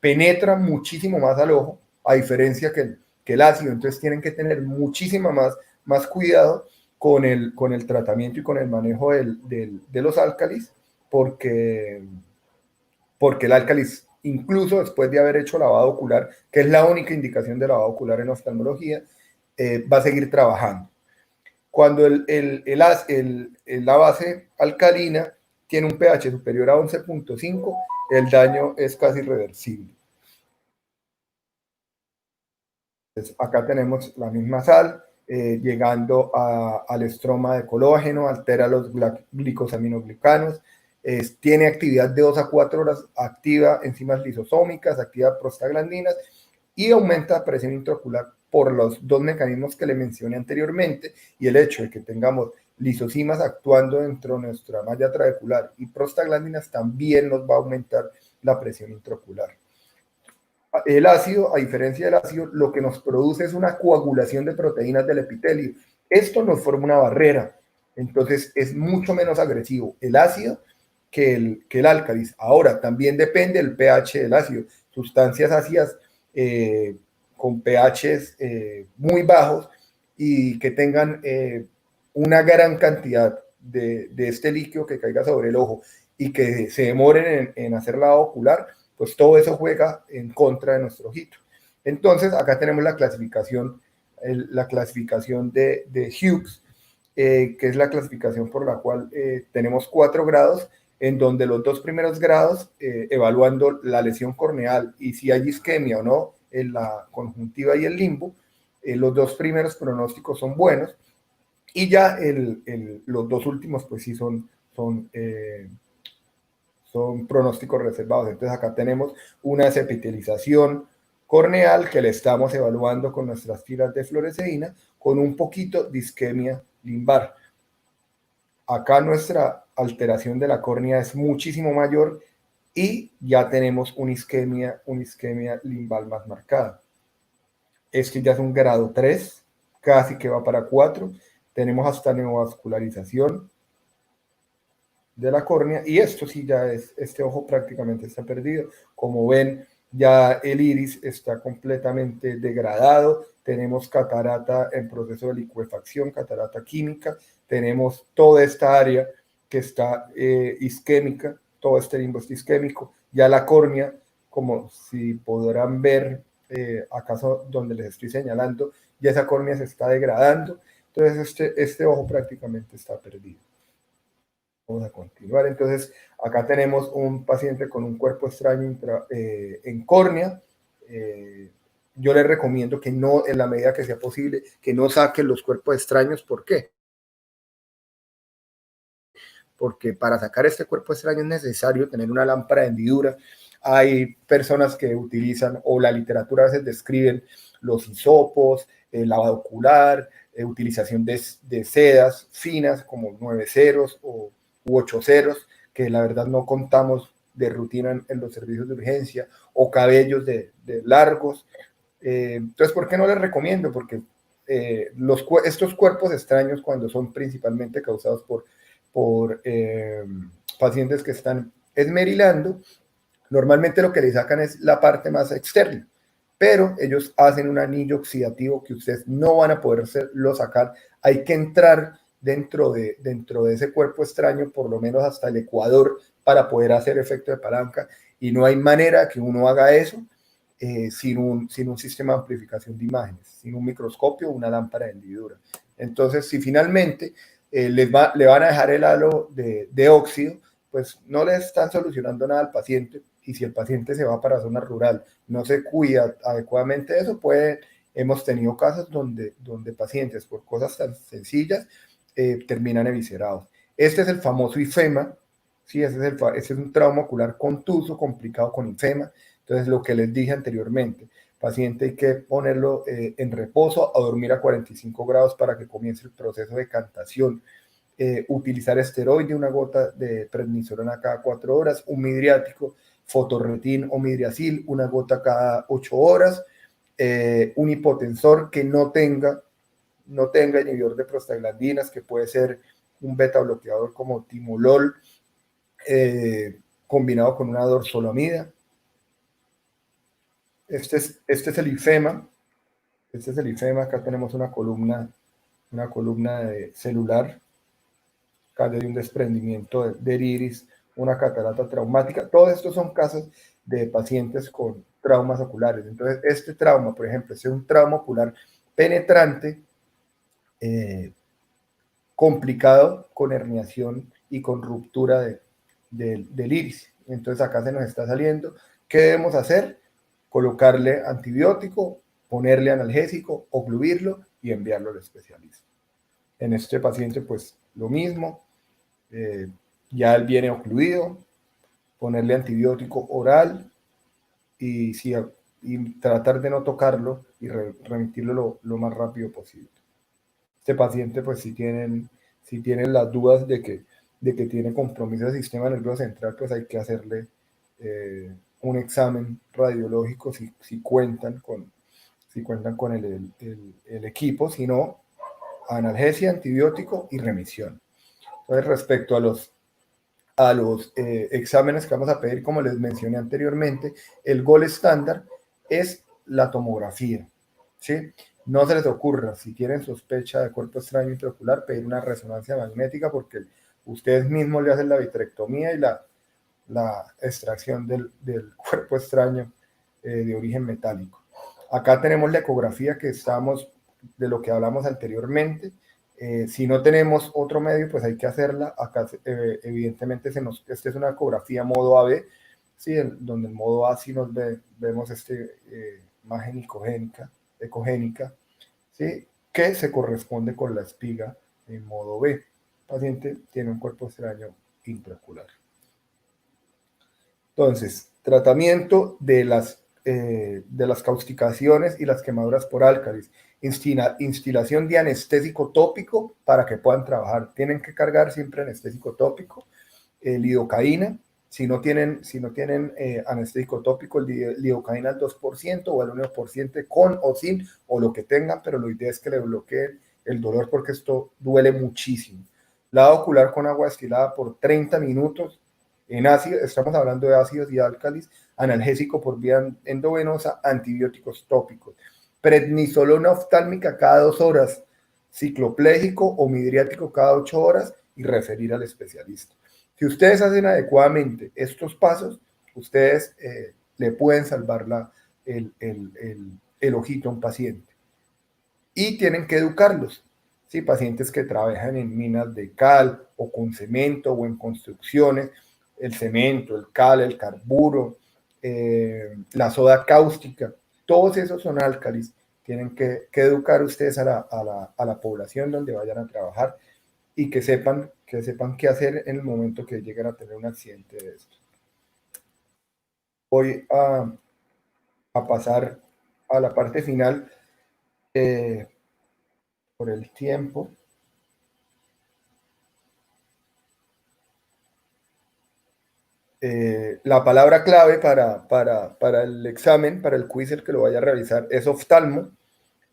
S2: penetra muchísimo más al ojo, a diferencia que el ácido. Entonces tienen que tener muchísima más cuidado con el tratamiento y con el manejo de los álcalis, porque el álcalis, incluso después de haber hecho lavado ocular, que es la única indicación de lavado ocular en oftalmología, va a seguir trabajando. Cuando la base alcalina tiene un pH superior a 11.5, el daño es casi irreversible. Entonces, acá tenemos la misma sal, llegando al estroma de colágeno, altera los glicosaminoglicanos, tiene actividad de 2 a 4 horas, activa enzimas lisosómicas, activa prostaglandinas y aumenta la presión intraocular por los dos mecanismos que le mencioné anteriormente, y el hecho de que tengamos lisosimas actuando dentro de nuestra malla trabecular y prostaglandinas también nos va a aumentar la presión intraocular. El ácido, a diferencia del ácido, lo que nos produce es una coagulación de proteínas del epitelio. Esto nos forma una barrera, entonces es mucho menos agresivo el ácido que el álcalis. Ahora, también depende del pH del ácido. Sustancias ácidas con pHs muy bajos y que tengan una gran cantidad de este líquido que caiga sobre el ojo y que se demoren en hacer lavado ocular, pues todo eso juega en contra de nuestro ojito. Entonces, acá tenemos la clasificación de Hughes, que es la clasificación por la cual tenemos 4 grados, en donde los 2 primeros grados, evaluando la lesión corneal y si hay isquemia o no en la conjuntiva y el limbo, los 2 primeros pronósticos son buenos, y ya los 2 últimos pues sí son pronósticos reservados. Entonces acá tenemos una desepitelización corneal que le estamos evaluando con nuestras tiras de fluoresceína con un poquito de isquemia limbar. Acá nuestra alteración de la córnea es muchísimo mayor y ya tenemos una isquemia limbal más marcada. Este ya es un grado 3, casi que va para 4. Tenemos hasta neovascularización de la córnea, y esto sí ya es, este ojo prácticamente está perdido. Como ven, ya el iris está completamente degradado, tenemos catarata en proceso de licuefacción, catarata química, tenemos toda esta área que está isquémica, todo este limbo está isquémico, ya la córnea, como si podrán ver, acaso donde les estoy señalando, ya esa córnea se está degradando, entonces este ojo prácticamente está perdido. Vamos a continuar. Entonces, acá tenemos un paciente con un cuerpo extraño en córnea. Yo les recomiendo que no, en la medida que sea posible, que no saquen los cuerpos extraños. ¿Por qué? Porque para sacar este cuerpo extraño es necesario tener una lámpara de hendidura. Hay personas que utilizan, o la literatura a veces describen los hisopos, el lavado ocular, utilización de sedas finas como 9 ceros u 8 ceros, que la verdad no contamos de rutina en los servicios de urgencia, o cabellos de largos. Entonces, ¿por qué no les recomiendo? Porque estos cuerpos extraños, cuando son principalmente causados por pacientes que están esmerilando, normalmente lo que le sacan es la parte más externa, pero ellos hacen un anillo oxidativo que ustedes no van a poderlo sacar. Hay que entrar dentro de ese cuerpo extraño, por lo menos hasta el ecuador, para poder hacer efecto de palanca, y no hay manera que uno haga eso sin un sistema de amplificación de imágenes, sin un microscopio o una lámpara de hendidura. Entonces, si finalmente le van a dejar el halo de óxido, pues no le están solucionando nada al paciente, y si el paciente se va para zona rural, no se cuida adecuadamente de eso, hemos tenido casos donde pacientes, por cosas tan sencillas, terminan eviscerados. Este es el famoso ifema, ¿sí? Este es un trauma ocular contuso complicado con ifema. Entonces, lo que les dije anteriormente, paciente hay que ponerlo en reposo, a dormir a 45 grados para que comience el proceso de cantación. Utilizar esteroide, una gota de prednisolona cada 4 horas, un midriático, fotorretin o midriasil, una gota cada 8 horas, un hipotensor que no tenga inhibidor de prostaglandinas, que puede ser un beta bloqueador como timolol, combinado con una dorzolamida. Este es el ifema. Este es el ifema. Acá tenemos una columna celular. Acá hay un desprendimiento del iris, una catarata traumática. Todos estos son casos de pacientes con traumas oculares. Entonces, este trauma, por ejemplo, es un trauma ocular penetrante, complicado, con herniación y con ruptura del iris. Entonces, acá se nos está saliendo. ¿Qué debemos hacer? Colocarle antibiótico, ponerle analgésico, ocluirlo y enviarlo al especialista. En este paciente, pues lo mismo, ya él viene ocluido, ponerle antibiótico oral y tratar de no tocarlo y remitirlo lo más rápido posible. Este paciente, pues si tienen las dudas de que tiene compromiso del sistema nervioso central, pues hay que hacerle un examen radiológico si cuentan con el equipo. Si no, analgesia, antibiótico y remisión. Entonces, respecto a los exámenes que vamos a pedir, como les mencioné anteriormente, el gold estándar es la tomografía, ¿sí? No se les ocurra, si tienen sospecha de cuerpo extraño intraocular, pedir una resonancia magnética, porque ustedes mismos le hacen la vitrectomía y la extracción del cuerpo extraño de origen metálico. Acá tenemos la ecografía que estamos, de lo que hablamos anteriormente. Si no tenemos otro medio, pues hay que hacerla. Acá evidentemente esta es una ecografía modo AB, ¿sí? Donde en modo A sí vemos imagen ecogénica, ¿sí? Que se corresponde con la espiga en modo B. El paciente tiene un cuerpo extraño intraocular. Entonces, tratamiento de las causticaciones y las quemaduras por álcalis. Instilación de anestésico tópico para que puedan trabajar. Tienen que cargar siempre anestésico tópico, lidocaína. Si no tienen anestésico tópico, lidocaína al 2% o al 1% con o sin, o lo que tengan, pero lo ideal es que le bloqueen el dolor porque esto duele muchísimo. Lavado ocular con agua destilada por 30 minutos. En ácido, estamos hablando de ácidos y álcalis, analgésico por vía endovenosa, antibióticos tópicos, prednisolona oftálmica cada 2 horas, cicloplégico o midriático cada 8 horas y referir al especialista. Si ustedes hacen adecuadamente estos pasos, ustedes le pueden salvar el ojito a un paciente. Y tienen que educarlos. ¿Sí? Pacientes que trabajan en minas de cal o con cemento o en construcciones, el cemento, el cal, el carburo, la soda cáustica, todos esos son álcalis. Tienen que educar ustedes a la población donde vayan a trabajar y que sepan qué hacer en el momento que lleguen a tener un accidente de esto. Voy a pasar a la parte final por el tiempo. La palabra clave para el examen, para el quiz, el que lo vaya a realizar, es oftalmo.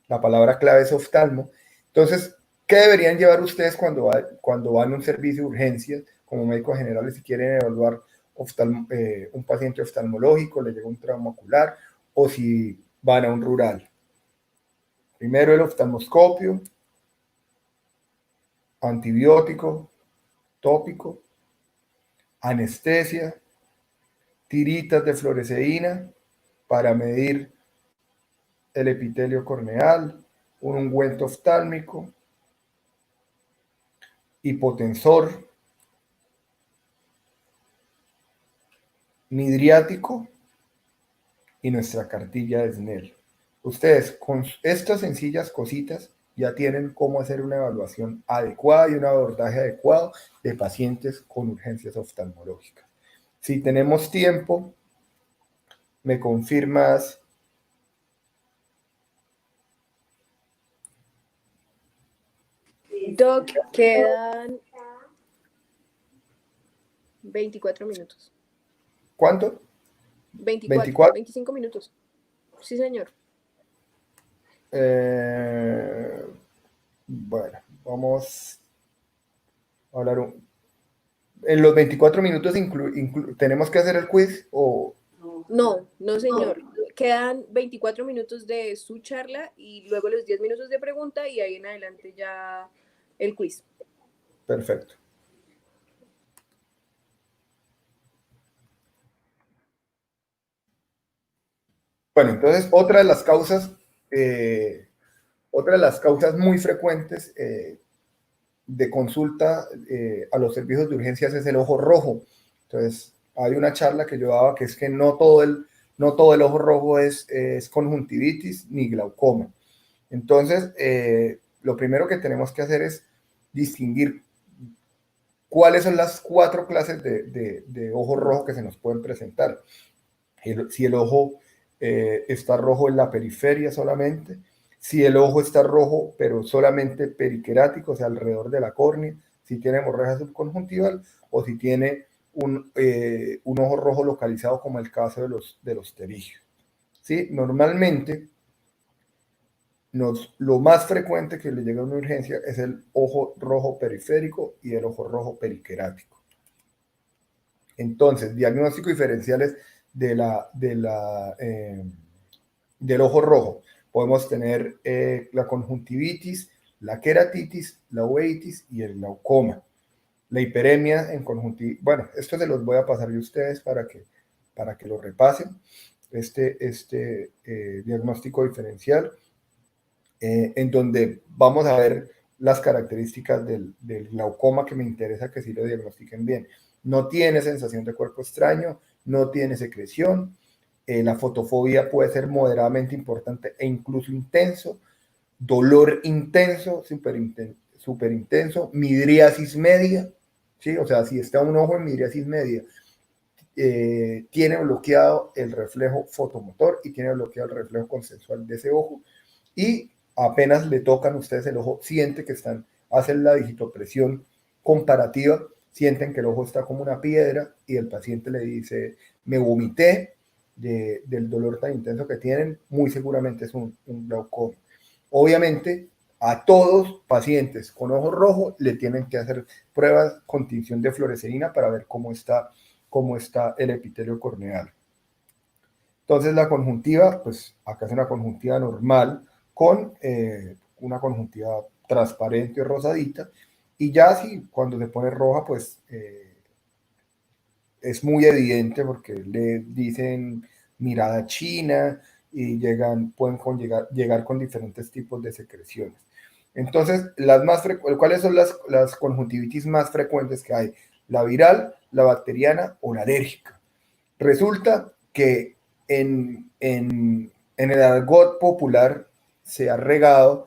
S2: La palabra clave es oftalmo. Entonces, ¿qué deberían llevar ustedes cuando van a un servicio de urgencias como médicos generales si quieren evaluar un paciente oftalmológico, le llega un trauma ocular, o si van a un rural? Primero el oftalmoscopio, antibiótico, tópico, anestesia, tiritas de fluoresceína para medir el epitelio corneal, un ungüento oftálmico, hipotensor, midriático y nuestra cartilla de Snell. Ustedes con estas sencillas cositas ya tienen cómo hacer una evaluación adecuada y un abordaje adecuado de pacientes con urgencias oftalmológicas. Si tenemos tiempo, me confirmas.
S1: Doc, quedan 24 minutos.
S2: ¿Cuánto?
S1: 24. 25 minutos. Sí, señor.
S2: Bueno, vamos a hablar en los 24 minutos tenemos que hacer el quiz o...
S1: No, señor. Quedan 24 minutos de su charla y luego los 10 minutos de pregunta y ahí en adelante ya el quiz.
S2: Perfecto. Bueno, entonces otra de las causas muy frecuentes de consulta a los servicios de urgencias es el ojo rojo. Entonces, hay una charla que yo daba que es que no todo el ojo rojo es conjuntivitis ni glaucoma. Entonces, lo primero que tenemos que hacer es distinguir cuáles son las 4 clases de ojo rojo que se nos pueden presentar. Si el ojo está rojo en la periferia solamente, si el ojo está rojo pero solamente periquerático, o sea, alrededor de la córnea, si tiene hemorragia subconjuntival o si tiene un ojo rojo localizado como el caso de los pterigios. ¿Sí? Normalmente, lo más frecuente que le llega a una urgencia es el ojo rojo periférico y el ojo rojo periquerático. Entonces, diagnóstico diferenciales del ojo rojo. Podemos tener la conjuntivitis, la queratitis, la uveitis y el glaucoma. La hiperemia en conjuntivitis, bueno, esto se los voy a pasar a ustedes para que lo repasen, diagnóstico diferencial, en donde vamos a ver las características del glaucoma, que me interesa que sí lo diagnostiquen bien. No tiene sensación de cuerpo extraño, no tiene secreción, la fotofobia puede ser moderadamente importante e incluso intenso, dolor intenso, súper intenso, midriasis media, ¿sí? O sea, si está un ojo en midriasis media, tiene bloqueado el reflejo fotomotor y tiene bloqueado el reflejo consensual de ese ojo, y apenas le tocan ustedes el ojo, siente que hacen la digitopresión comparativa, sienten que el ojo está como una piedra y el paciente le dice, me vomité del dolor tan intenso que tienen, muy seguramente es un glaucoma. Obviamente, a todos pacientes con ojo rojo le tienen que hacer pruebas con tinción de fluoresceína para ver cómo está el epitelio corneal. Entonces la conjuntiva, pues acá es una conjuntiva normal con una conjuntiva transparente o rosadita, y ya si cuando se pone roja, pues es muy evidente porque le dicen mirada china y pueden llegar con diferentes tipos de secreciones. Entonces, ¿cuáles son las conjuntivitis más frecuentes que hay? La viral, la bacteriana o la alérgica. Resulta que en el argot popular se ha regado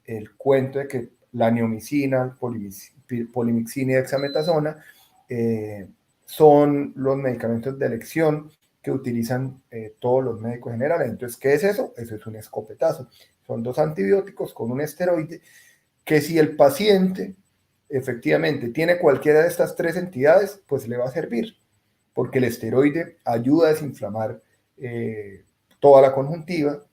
S2: el cuento de que la neomicina, polimixina y dexametasona son los medicamentos de elección que utilizan todos los médicos generales. Entonces, ¿qué es eso? Eso es un escopetazo. Son 2 antibióticos con un esteroide que, si el paciente efectivamente tiene cualquiera de estas 3 entidades, pues le va a servir, porque el esteroide ayuda a desinflamar toda la conjuntiva,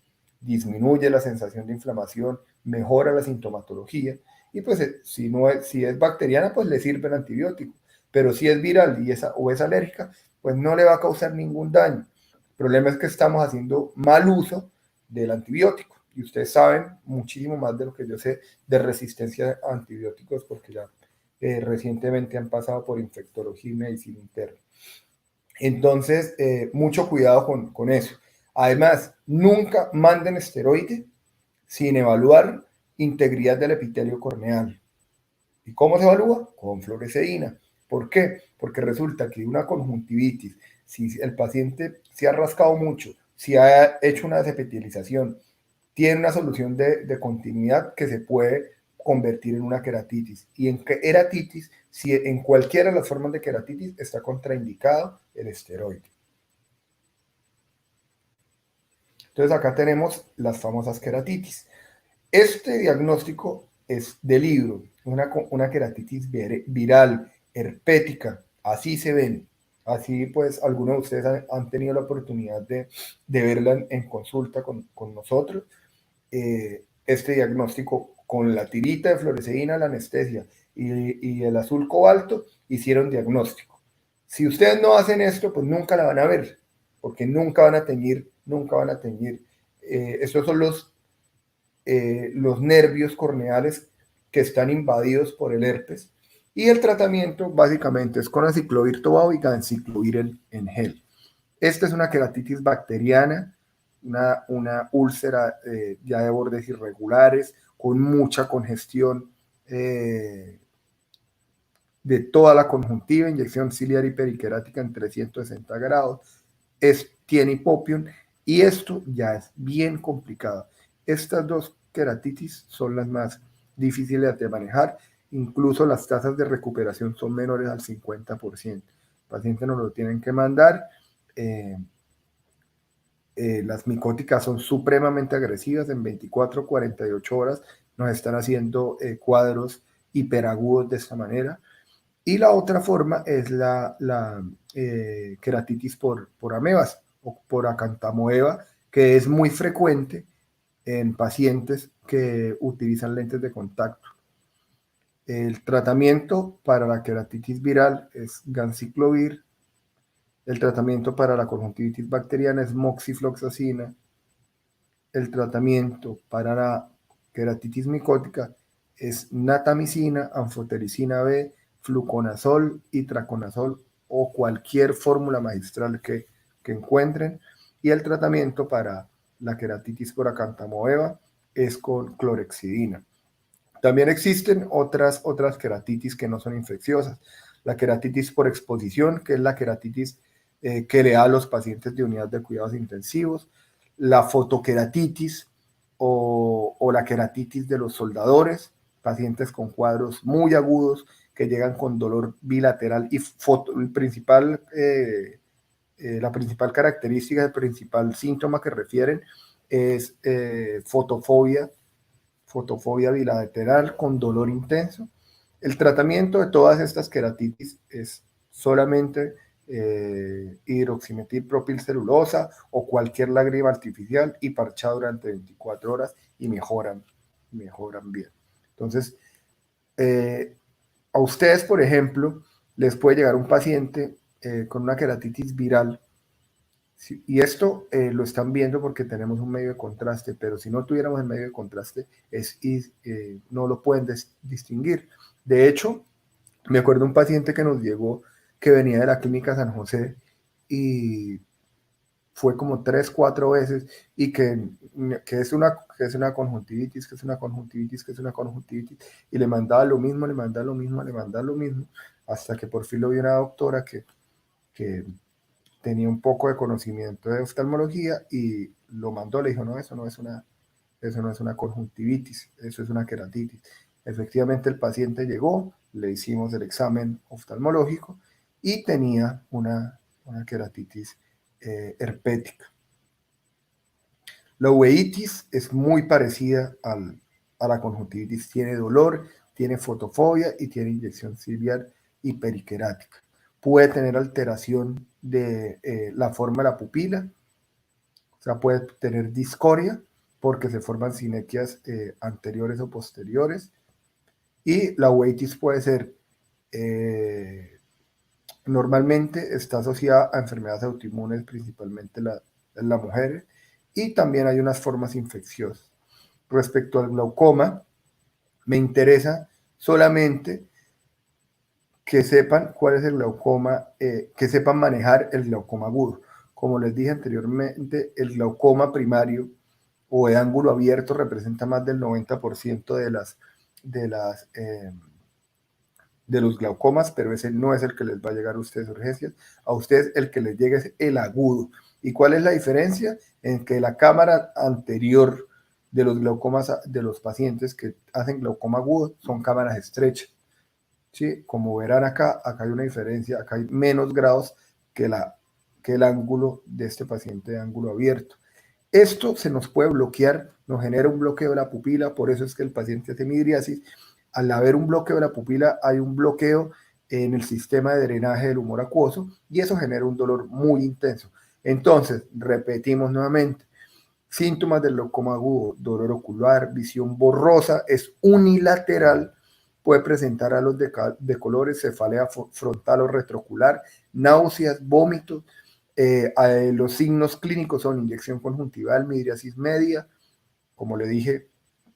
S2: disminuye la sensación de inflamación, mejora la sintomatología, y pues si es bacteriana, pues le sirve el antibiótico, pero si es viral o es alérgica, pues no le va a causar ningún daño. El problema es que estamos haciendo mal uso del antibiótico, y ustedes saben muchísimo más de lo que yo sé de resistencia a antibióticos, porque ya recientemente han pasado por infectología y medicina interna. Entonces, mucho cuidado con eso. Además, nunca manden esteroide sin evaluar integridad del epitelio corneal. ¿Y cómo se evalúa? Con fluoresceína. ¿Por qué? Porque resulta que una conjuntivitis, si el paciente se ha rascado mucho, si ha hecho una desepitelización, tiene una solución de continuidad que se puede convertir en una queratitis. Y en queratitis, si en cualquiera de las formas de queratitis está contraindicado el esteroide. Entonces acá tenemos las famosas queratitis. Este diagnóstico es de libro, una queratitis viral, herpética, así se ven. Así pues, algunos de ustedes han tenido la oportunidad de verla en consulta con nosotros. Este diagnóstico con la tirita de fluoresceína, la anestesia y el azul cobalto hicieron diagnóstico. Si ustedes no hacen esto, pues nunca la van a ver, porque nunca van a teñir. Estos son los nervios corneales que están invadidos por el herpes, y el tratamiento básicamente es con aciclovir tobao y ganciclovir en gel. Esta es una queratitis bacteriana, una úlcera ya de bordes irregulares, con mucha congestión de toda la conjuntiva, inyección ciliar y periquerática en 360 grados, tiene hipopión, y esto ya es bien complicado. Estas 2 queratitis son las más difíciles de manejar, incluso las tasas de recuperación son menores al 50%. El paciente nos lo tienen que mandar. Las micóticas son supremamente agresivas, en 24 o 48 horas nos están haciendo cuadros hiperagudos de esta manera. Y la otra forma es la queratitis por amebas o por acantamoeba, que es muy frecuente en pacientes que utilizan lentes de contacto. El tratamiento para la queratitis viral es ganciclovir. El tratamiento para la conjuntivitis bacteriana es moxifloxacina. El tratamiento para la queratitis micótica es natamicina, anfotericina B, fluconazol, itraconazol o cualquier fórmula magistral que encuentren. Y el tratamiento para la queratitis por acantamoeba es con clorexidina. También existen otras queratitis que no son infecciosas. La queratitis por exposición, que es la queratitis que le da a los pacientes de unidad de cuidados intensivos. La fotoqueratitis o la queratitis de los soldadores, pacientes con cuadros muy agudos que llegan con dolor bilateral y la principal característica, el principal síntoma que refieren es fotofobia bilateral con dolor intenso. El tratamiento de todas estas queratitis es solamente hidroximetilpropilcelulosa o cualquier lágrima artificial y parchada durante 24 horas y mejoran bien. Entonces, a ustedes, por ejemplo, les puede llegar un paciente con una queratitis viral. Sí, y esto lo están viendo porque tenemos un medio de contraste, pero si no tuviéramos el medio de contraste, no lo pueden distinguir. De hecho, me acuerdo un paciente que nos llegó, que venía de la clínica San José y fue como 3, 4 veces y que es una conjuntivitis, que es una conjuntivitis, y le mandaba lo mismo, hasta que por fin lo vio una doctora que tenía un poco de conocimiento de oftalmología y lo mandó, le dijo, no, eso no es una conjuntivitis, eso es una queratitis. Efectivamente el paciente llegó, le hicimos el examen oftalmológico y tenía una queratitis herpética. La uveitis es muy parecida a la conjuntivitis, tiene dolor, tiene fotofobia y tiene inyección ciliar y periquerática. Puede tener alteración de la forma de la pupila, o sea, puede tener discoria porque se forman sinequias anteriores o posteriores, y la uveitis puede ser, normalmente está asociada a enfermedades autoinmunes, principalmente en las mujeres, y también hay unas formas infecciosas. Respecto al glaucoma, me interesa solamente que sepan cuál es el glaucoma, que sepan manejar el glaucoma agudo. Como les dije anteriormente, el glaucoma primario o de ángulo abierto representa más del 90% de los glaucomas, pero ese no es el que les va a llegar a ustedes urgencias. A ustedes el que les llega es el agudo. ¿Y cuál es la diferencia? En que la cámara anterior de los glaucomas de los pacientes que hacen glaucoma agudo son cámaras estrechas. ¿Sí? Como verán acá hay una diferencia, acá hay menos grados que el ángulo de este paciente de ángulo abierto. Esto se nos puede bloquear, nos genera un bloqueo de la pupila, por eso es que el paciente hace midriasis. Al haber un bloqueo de la pupila, hay un bloqueo en el sistema de drenaje del humor acuoso y eso genera un dolor muy intenso. Entonces, repetimos nuevamente, síntomas del glaucoma agudo: dolor ocular, visión borrosa, es unilateral, puede presentar halos de colores, cefalea frontal o retroocular, náuseas, vómitos. Los signos clínicos son inyección conjuntival, midriasis media, como le dije,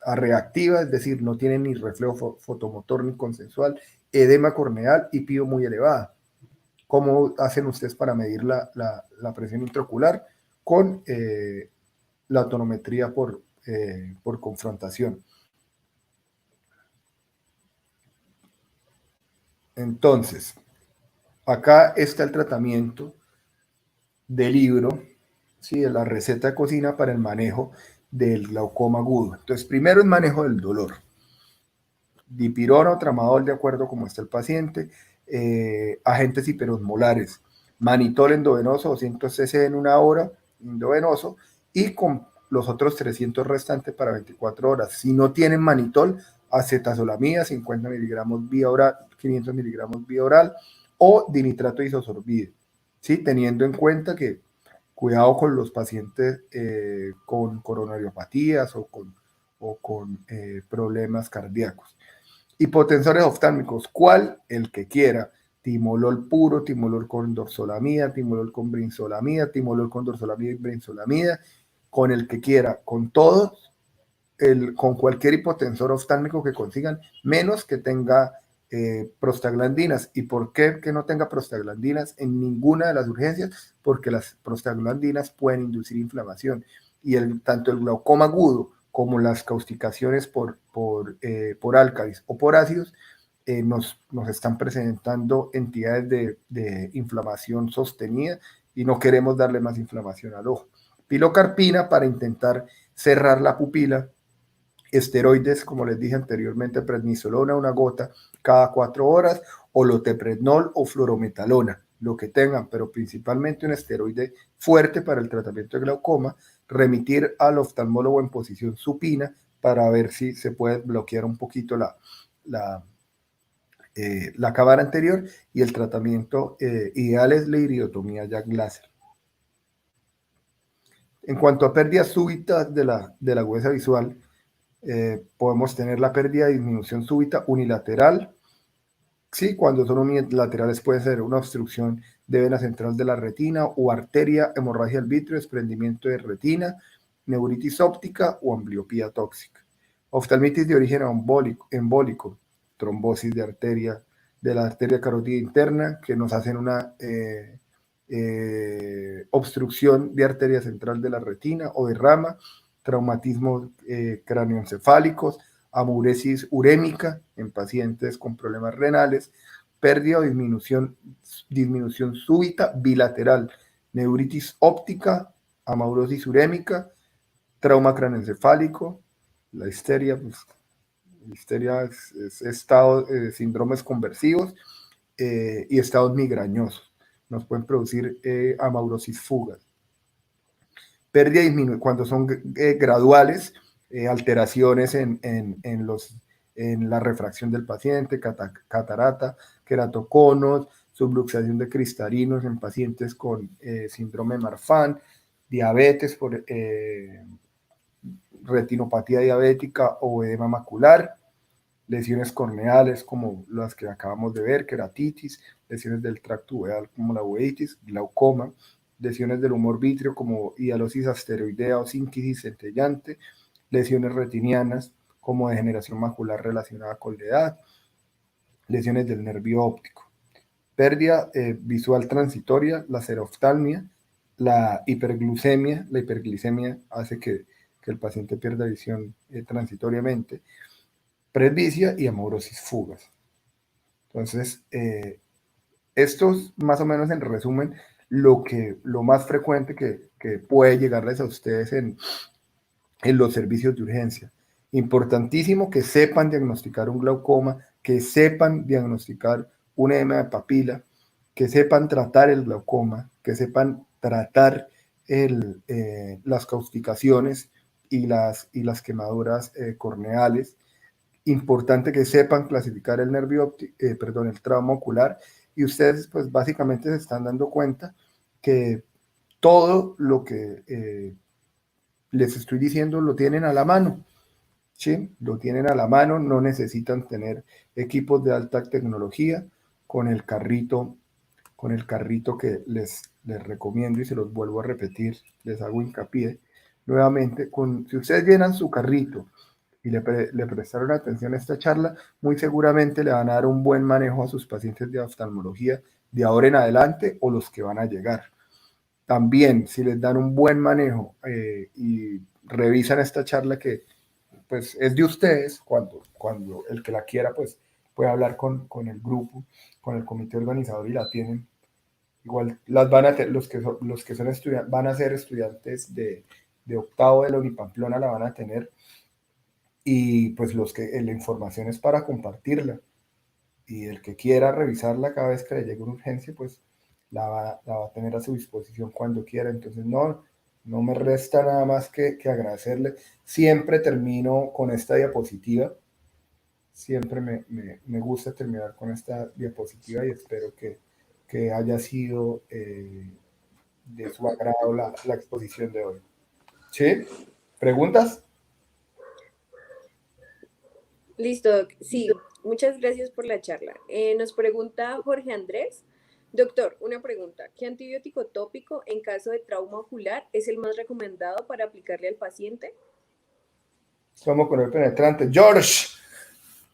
S2: reactiva, es decir, no tiene ni reflejo fotomotor ni consensual, edema corneal y pío muy elevada. ¿Cómo hacen ustedes para medir la presión intraocular? Con la tonometría por confrontación. Entonces, acá está el tratamiento del libro, ¿sí? De la receta de cocina para el manejo del glaucoma agudo. Entonces, primero el manejo del dolor. Dipirona o tramadol, de acuerdo como está el paciente. Agentes hiperosmolares. Manitol endovenoso, 200 cc en 1 hora, endovenoso, y con los otros 300 restantes para 24 horas. Si no tienen manitol, acetazolamida, 50 miligramos vía oral, 500 miligramos vía oral, o dinitrato isosorbide, ¿sí? Teniendo en cuenta que cuidado con los pacientes con coronariopatías o con problemas cardíacos. Hipotensores oftálmicos, ¿cuál? El que quiera. Timolol puro, timolol con dorzolamida, timolol con brinzolamida, timolol con dorzolamida y brinzolamida, con el que quiera, con todos, con cualquier hipotensor oftálmico que consigan, menos que tenga prostaglandinas. ¿Y por qué que no tenga prostaglandinas en ninguna de las urgencias? Porque las prostaglandinas pueden inducir inflamación y tanto el glaucoma agudo como las causticaciones por álcalis o por ácidos nos están presentando entidades de inflamación sostenida y no queremos darle más inflamación al ojo. Pilocarpina para intentar cerrar la pupila, esteroides, como les dije anteriormente, prednisolona, una gota cada 4 horas, o loteprednol o fluorometalona, lo que tengan, pero principalmente un esteroide fuerte para el tratamiento de glaucoma, remitir al oftalmólogo en posición supina para ver si se puede bloquear un poquito la cámara anterior, y el tratamiento ideal es la iridotomía Jack Laser. En cuanto a pérdidas súbitas de la agudeza visual, podemos tener la pérdida de disminución súbita unilateral. Sí, cuando son unilaterales puede ser una obstrucción de vena central de la retina o arteria, hemorragia del vítreo, desprendimiento de retina, neuritis óptica o ambliopía tóxica. Oftalmitis de origen embólico, trombosis de la arteria carótida interna, que nos hacen una obstrucción de arteria central de la retina o derrama, traumatismos cráneoencefálicos, amuresis urémica en pacientes con problemas renales, pérdida o disminución súbita bilateral, neuritis óptica, amaurosis urémica, trauma cráneoencefálico, la histeria, pues, es estado de síndromes conversivos y estados migrañosos. Nos pueden producir amaurosis fugas. Pérdida cuando son graduales, alteraciones en la refracción del paciente, catarata, queratoconos, subluxación de cristalinos en pacientes con síndrome de Marfan, diabetes por retinopatía diabética o edema macular, lesiones corneales como las que acabamos de ver, queratitis, lesiones del tracto uveal como la uveitis, glaucoma, lesiones del humor vítreo como hialosis asteroidea o sínquisis centellante, lesiones retinianas como degeneración macular relacionada con la edad, lesiones del nervio óptico, pérdida visual transitoria, la xeroftalmia, la hiperglucemia. La hiperglicemia hace que el paciente pierda visión transitoriamente, presbicia y amaurosis fugas. Entonces, esto es más o menos en resumen lo más frecuente que puede llegarles a ustedes en los servicios de urgencia. Importantísimo que sepan diagnosticar un glaucoma, que sepan diagnosticar un edema de papila, que sepan tratar el glaucoma, que sepan tratar las causticaciones y las quemaduras corneales. Importante que sepan clasificar el el trauma ocular, y ustedes pues básicamente se están dando cuenta que todo lo que les estoy diciendo lo tienen a la mano, ¿sí? Lo tienen a la mano, no necesitan tener equipos de alta tecnología. Con el carrito que les recomiendo y se los vuelvo a repetir, les hago hincapié nuevamente, si ustedes llenan su carrito y le prestaron atención a esta charla, muy seguramente le van a dar un buen manejo a sus pacientes de oftalmología de ahora en adelante o los que van a llegar. También, si les dan un buen manejo y revisan esta charla que pues es de ustedes, cuando el que la quiera pues puede hablar con el grupo, con el comité organizador y la tienen. Igual las van a tener, los que son estudiantes, van a ser estudiantes de octavo de la Unipamplona, la van a tener, y pues la información es para compartirla, y el que quiera revisarla cada vez que le llegue una urgencia, pues la va a tener a su disposición cuando quiera. Entonces no me resta nada más que agradecerle. Siempre termino con esta diapositiva, siempre me gusta terminar con esta diapositiva, y espero que haya sido de su agrado la exposición de hoy. ¿Sí? ¿Preguntas?
S1: Listo, Doc. Sí, muchas gracias por la charla. Nos pregunta Jorge Andrés. Doctor, una pregunta. ¿Qué antibiótico tópico en caso de trauma ocular es el más recomendado para aplicarle al paciente?
S2: Vamos con el penetrante. George,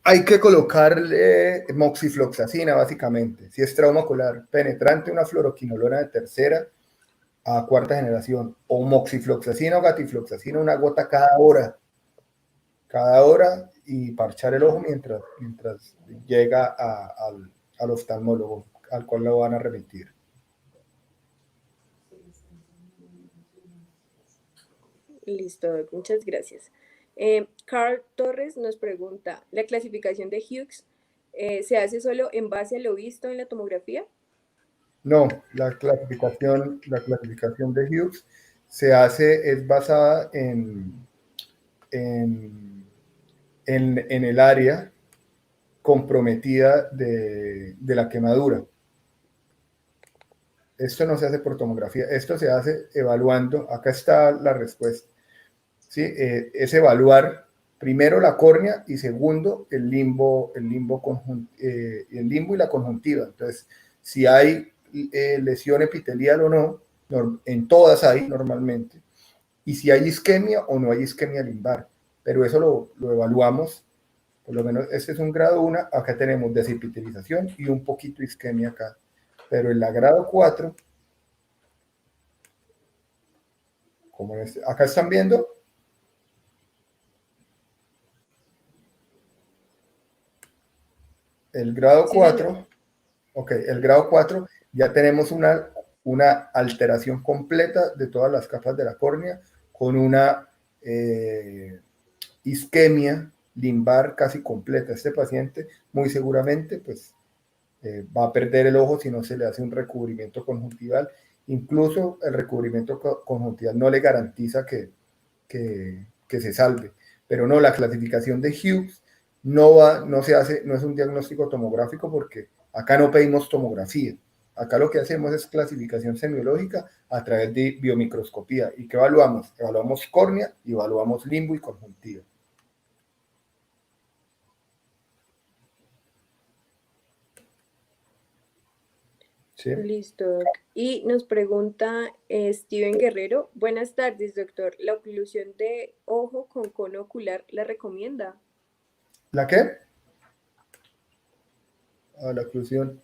S2: Hay que colocarle moxifloxacina, básicamente. Si es trauma ocular penetrante, una fluoroquinolona de tercera a cuarta generación, o moxifloxacina o gatifloxacina, una gota cada hora, y parchar el ojo mientras llega al oftalmólogo, al cual lo van a remitir.
S1: Listo, muchas gracias. Carl Torres nos pregunta, ¿la clasificación de Hughes se hace solo en base a lo visto en la tomografía?
S2: No, la clasificación de Hughes es basada en el área comprometida de la quemadura. Esto no se hace por tomografía, esto se hace evaluando, acá está la respuesta, ¿sí? Es evaluar primero la córnea y segundo el limbo y la conjuntiva. Entonces, si hay lesión epitelial o no, en todas hay normalmente, y si hay isquemia o no hay isquemia limbar, pero eso lo evaluamos, por lo menos este es un grado 1, acá tenemos desepitelización y un poquito isquemia acá, pero en la grado 4, como acá están viendo, el grado 4, ok, el grado 4 ya tenemos una alteración completa de todas las capas de la córnea con una isquemia limbar casi completa. Este paciente muy seguramente pues va a perder el ojo si no se le hace un recubrimiento conjuntival. Incluso el recubrimiento conjuntival no le garantiza que se salve. Pero no, la clasificación de Hughes no se hace, no es un diagnóstico tomográfico porque acá no pedimos tomografía. Acá lo que hacemos es clasificación semiológica a través de biomicroscopía. ¿Y qué evaluamos? Evaluamos córnea y evaluamos limbo y conjuntiva.
S1: ¿Sí? Listo. Y nos pregunta Steven Guerrero, buenas tardes, doctor. ¿La oclusión de ojo con cono ocular la recomienda?
S2: ¿La qué? La oclusión.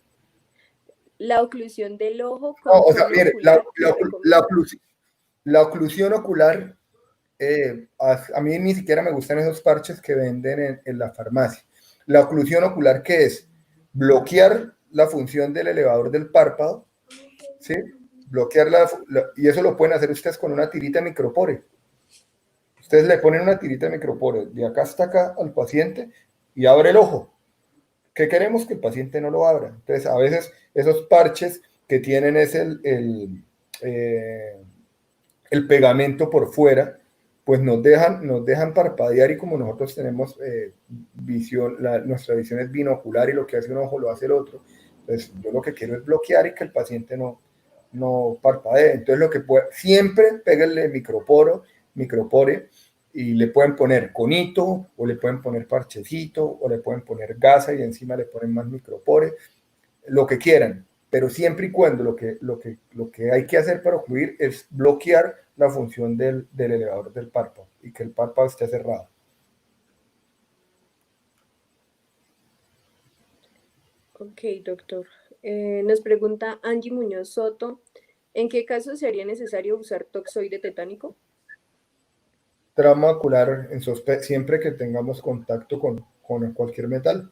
S1: La oclusión del ojo con cono
S2: mire,
S1: ocular.
S2: La oclusión ocular, a mí ni siquiera me gustan esos parches que venden en la farmacia. La oclusión ocular, ¿qué es? Bloquear la función del elevador del párpado, ¿sí? Y eso lo pueden hacer ustedes con una tirita micropore. Ustedes le ponen una tirita micropore de acá hasta acá al paciente y abre el ojo. ¿Qué queremos? Que el paciente no lo abra. Entonces, a veces esos parches que tienen es el pegamento por fuera, pues nos dejan parpadear, y como nosotros tenemos visión, nuestra visión es binocular y lo que hace un ojo lo hace el otro, entonces yo lo que quiero es bloquear y que el paciente no parpadee. Entonces siempre péguenle micropore, y le pueden poner conito, o le pueden poner parchecito, o le pueden poner gasa y encima le ponen más micropore, lo que quieran, pero siempre y cuando lo que hay que hacer para ocluir es bloquear la función del elevador del párpado y que el párpado esté cerrado.
S1: Ok, doctor. Nos pregunta Angie Muñoz Soto, ¿en qué caso sería necesario usar toxoide tetánico?
S2: Trauma ocular siempre que tengamos contacto con cualquier metal.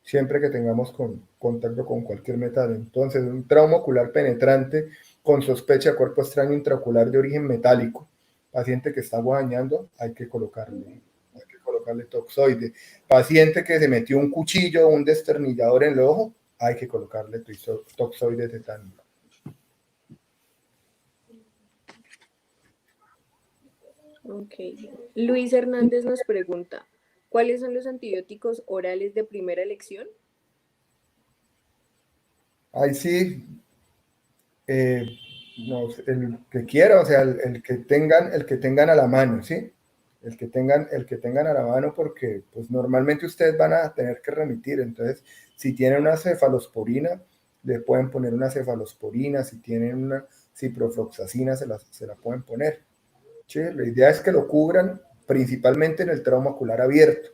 S2: Siempre que tengamos contacto con cualquier metal. Entonces, un trauma ocular penetrante con sospecha de cuerpo extraño intraocular de origen metálico, paciente que está guadañando, hay que colocarle toxoide. Paciente que se metió un cuchillo o un destornillador en el ojo, hay que colocarle toxoide tetánico.
S1: Ok. Luis Hernández nos pregunta, ¿cuáles son los antibióticos orales de primera elección?
S2: Ahí sí, no, el que quiera, o sea, el que tengan a la mano, ¿sí? El que tengan a la mano, porque pues normalmente ustedes van a tener que remitir. Entonces, si tienen una cefalosporina, le pueden poner una cefalosporina. Si tienen una ciprofloxacina, se la pueden poner. ¿Sí? La idea es que lo cubran principalmente en el trauma ocular abierto.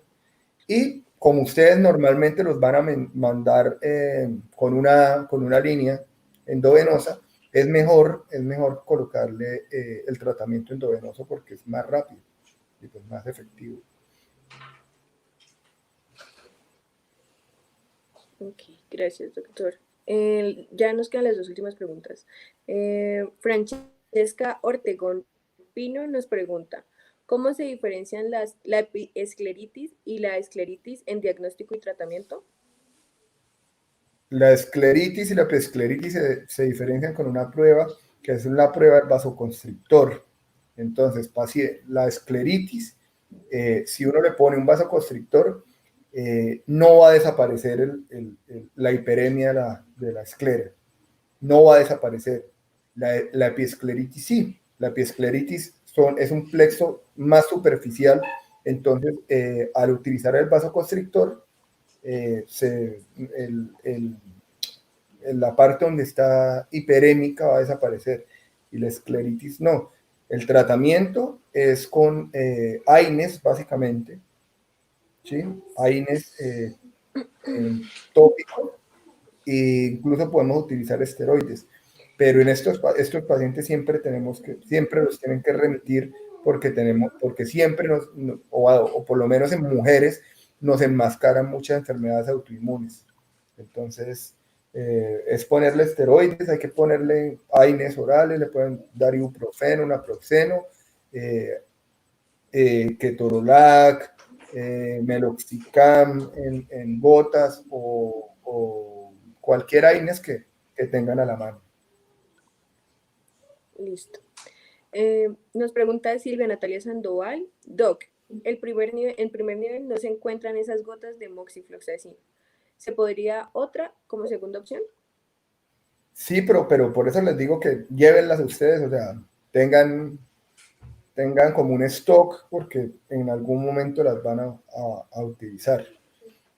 S2: Y como ustedes normalmente los van a mandar con una línea endovenosa, es mejor colocarle el tratamiento endovenoso porque es más rápido y pues más efectivo.
S1: Ok, gracias, doctor. Ya nos quedan las dos últimas preguntas. Francesca Ortegón Pino nos pregunta, ¿cómo se diferencian la escleritis y la escleritis en diagnóstico y tratamiento?
S2: La escleritis y la preescleritis se diferencian con una prueba que es una prueba del vasoconstrictor. Entonces, la escleritis, si uno le pone un vasoconstrictor, no va a desaparecer la hiperemia de la esclera. No va a desaparecer. La epiescleritis sí. La epiescleritis es un plexo más superficial. Entonces, al utilizar el vasoconstrictor, la parte donde está hiperémica va a desaparecer y la escleritis no. El tratamiento es con AINES, básicamente, ¿sí? AINES tópico, e incluso podemos utilizar esteroides, pero en estos pacientes siempre los tienen que remitir porque siempre o por lo menos en mujeres, nos enmascaran muchas enfermedades autoinmunes. Entonces, es ponerle esteroides, hay que ponerle AINES orales, le pueden dar ibuprofeno, naproxeno, ketorolac, meloxicam en gotas o cualquier AINES que tengan a la mano.
S1: Listo. Nos pregunta Silvia Natalia Sandoval, Doc, en primer nivel no se encuentran esas gotas de moxifloxacin. ¿Se podría otra como segunda opción?
S2: Sí, pero por eso les digo que llévenlas ustedes, o sea, tengan como un stock porque en algún momento las van a utilizar.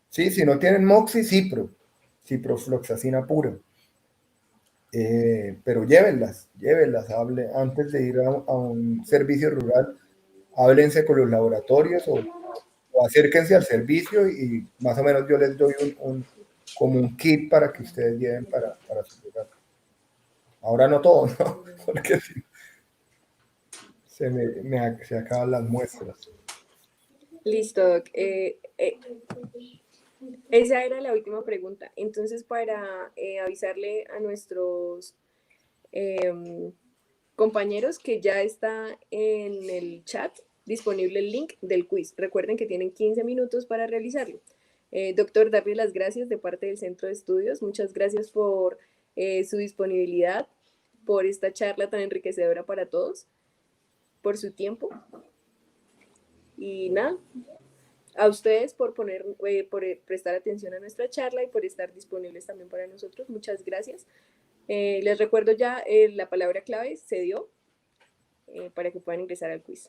S2: Sí, si no tienen moxi, ciprofloxacina pura. Pero llévenlas, antes de ir a un servicio rural, háblense con los laboratorios o acérquense al servicio y más o menos yo les doy como un kit para que ustedes lleven para su lugar. Ahora no todo, ¿no? Porque si se acaban las muestras.
S1: Listo, Doc. Esa era la última pregunta. Entonces, para avisarle a nuestros compañeros que ya está en el chat disponible el link del quiz. Recuerden que tienen 15 minutos para realizarlo. Doctor, darle las gracias de parte del Centro de Estudios. Muchas gracias por su disponibilidad, por esta charla tan enriquecedora para todos, por su tiempo. Y nada, a ustedes por prestar atención a nuestra charla y por estar disponibles también para nosotros. Muchas gracias. Les recuerdo ya la palabra clave se dio para que puedan ingresar al quiz.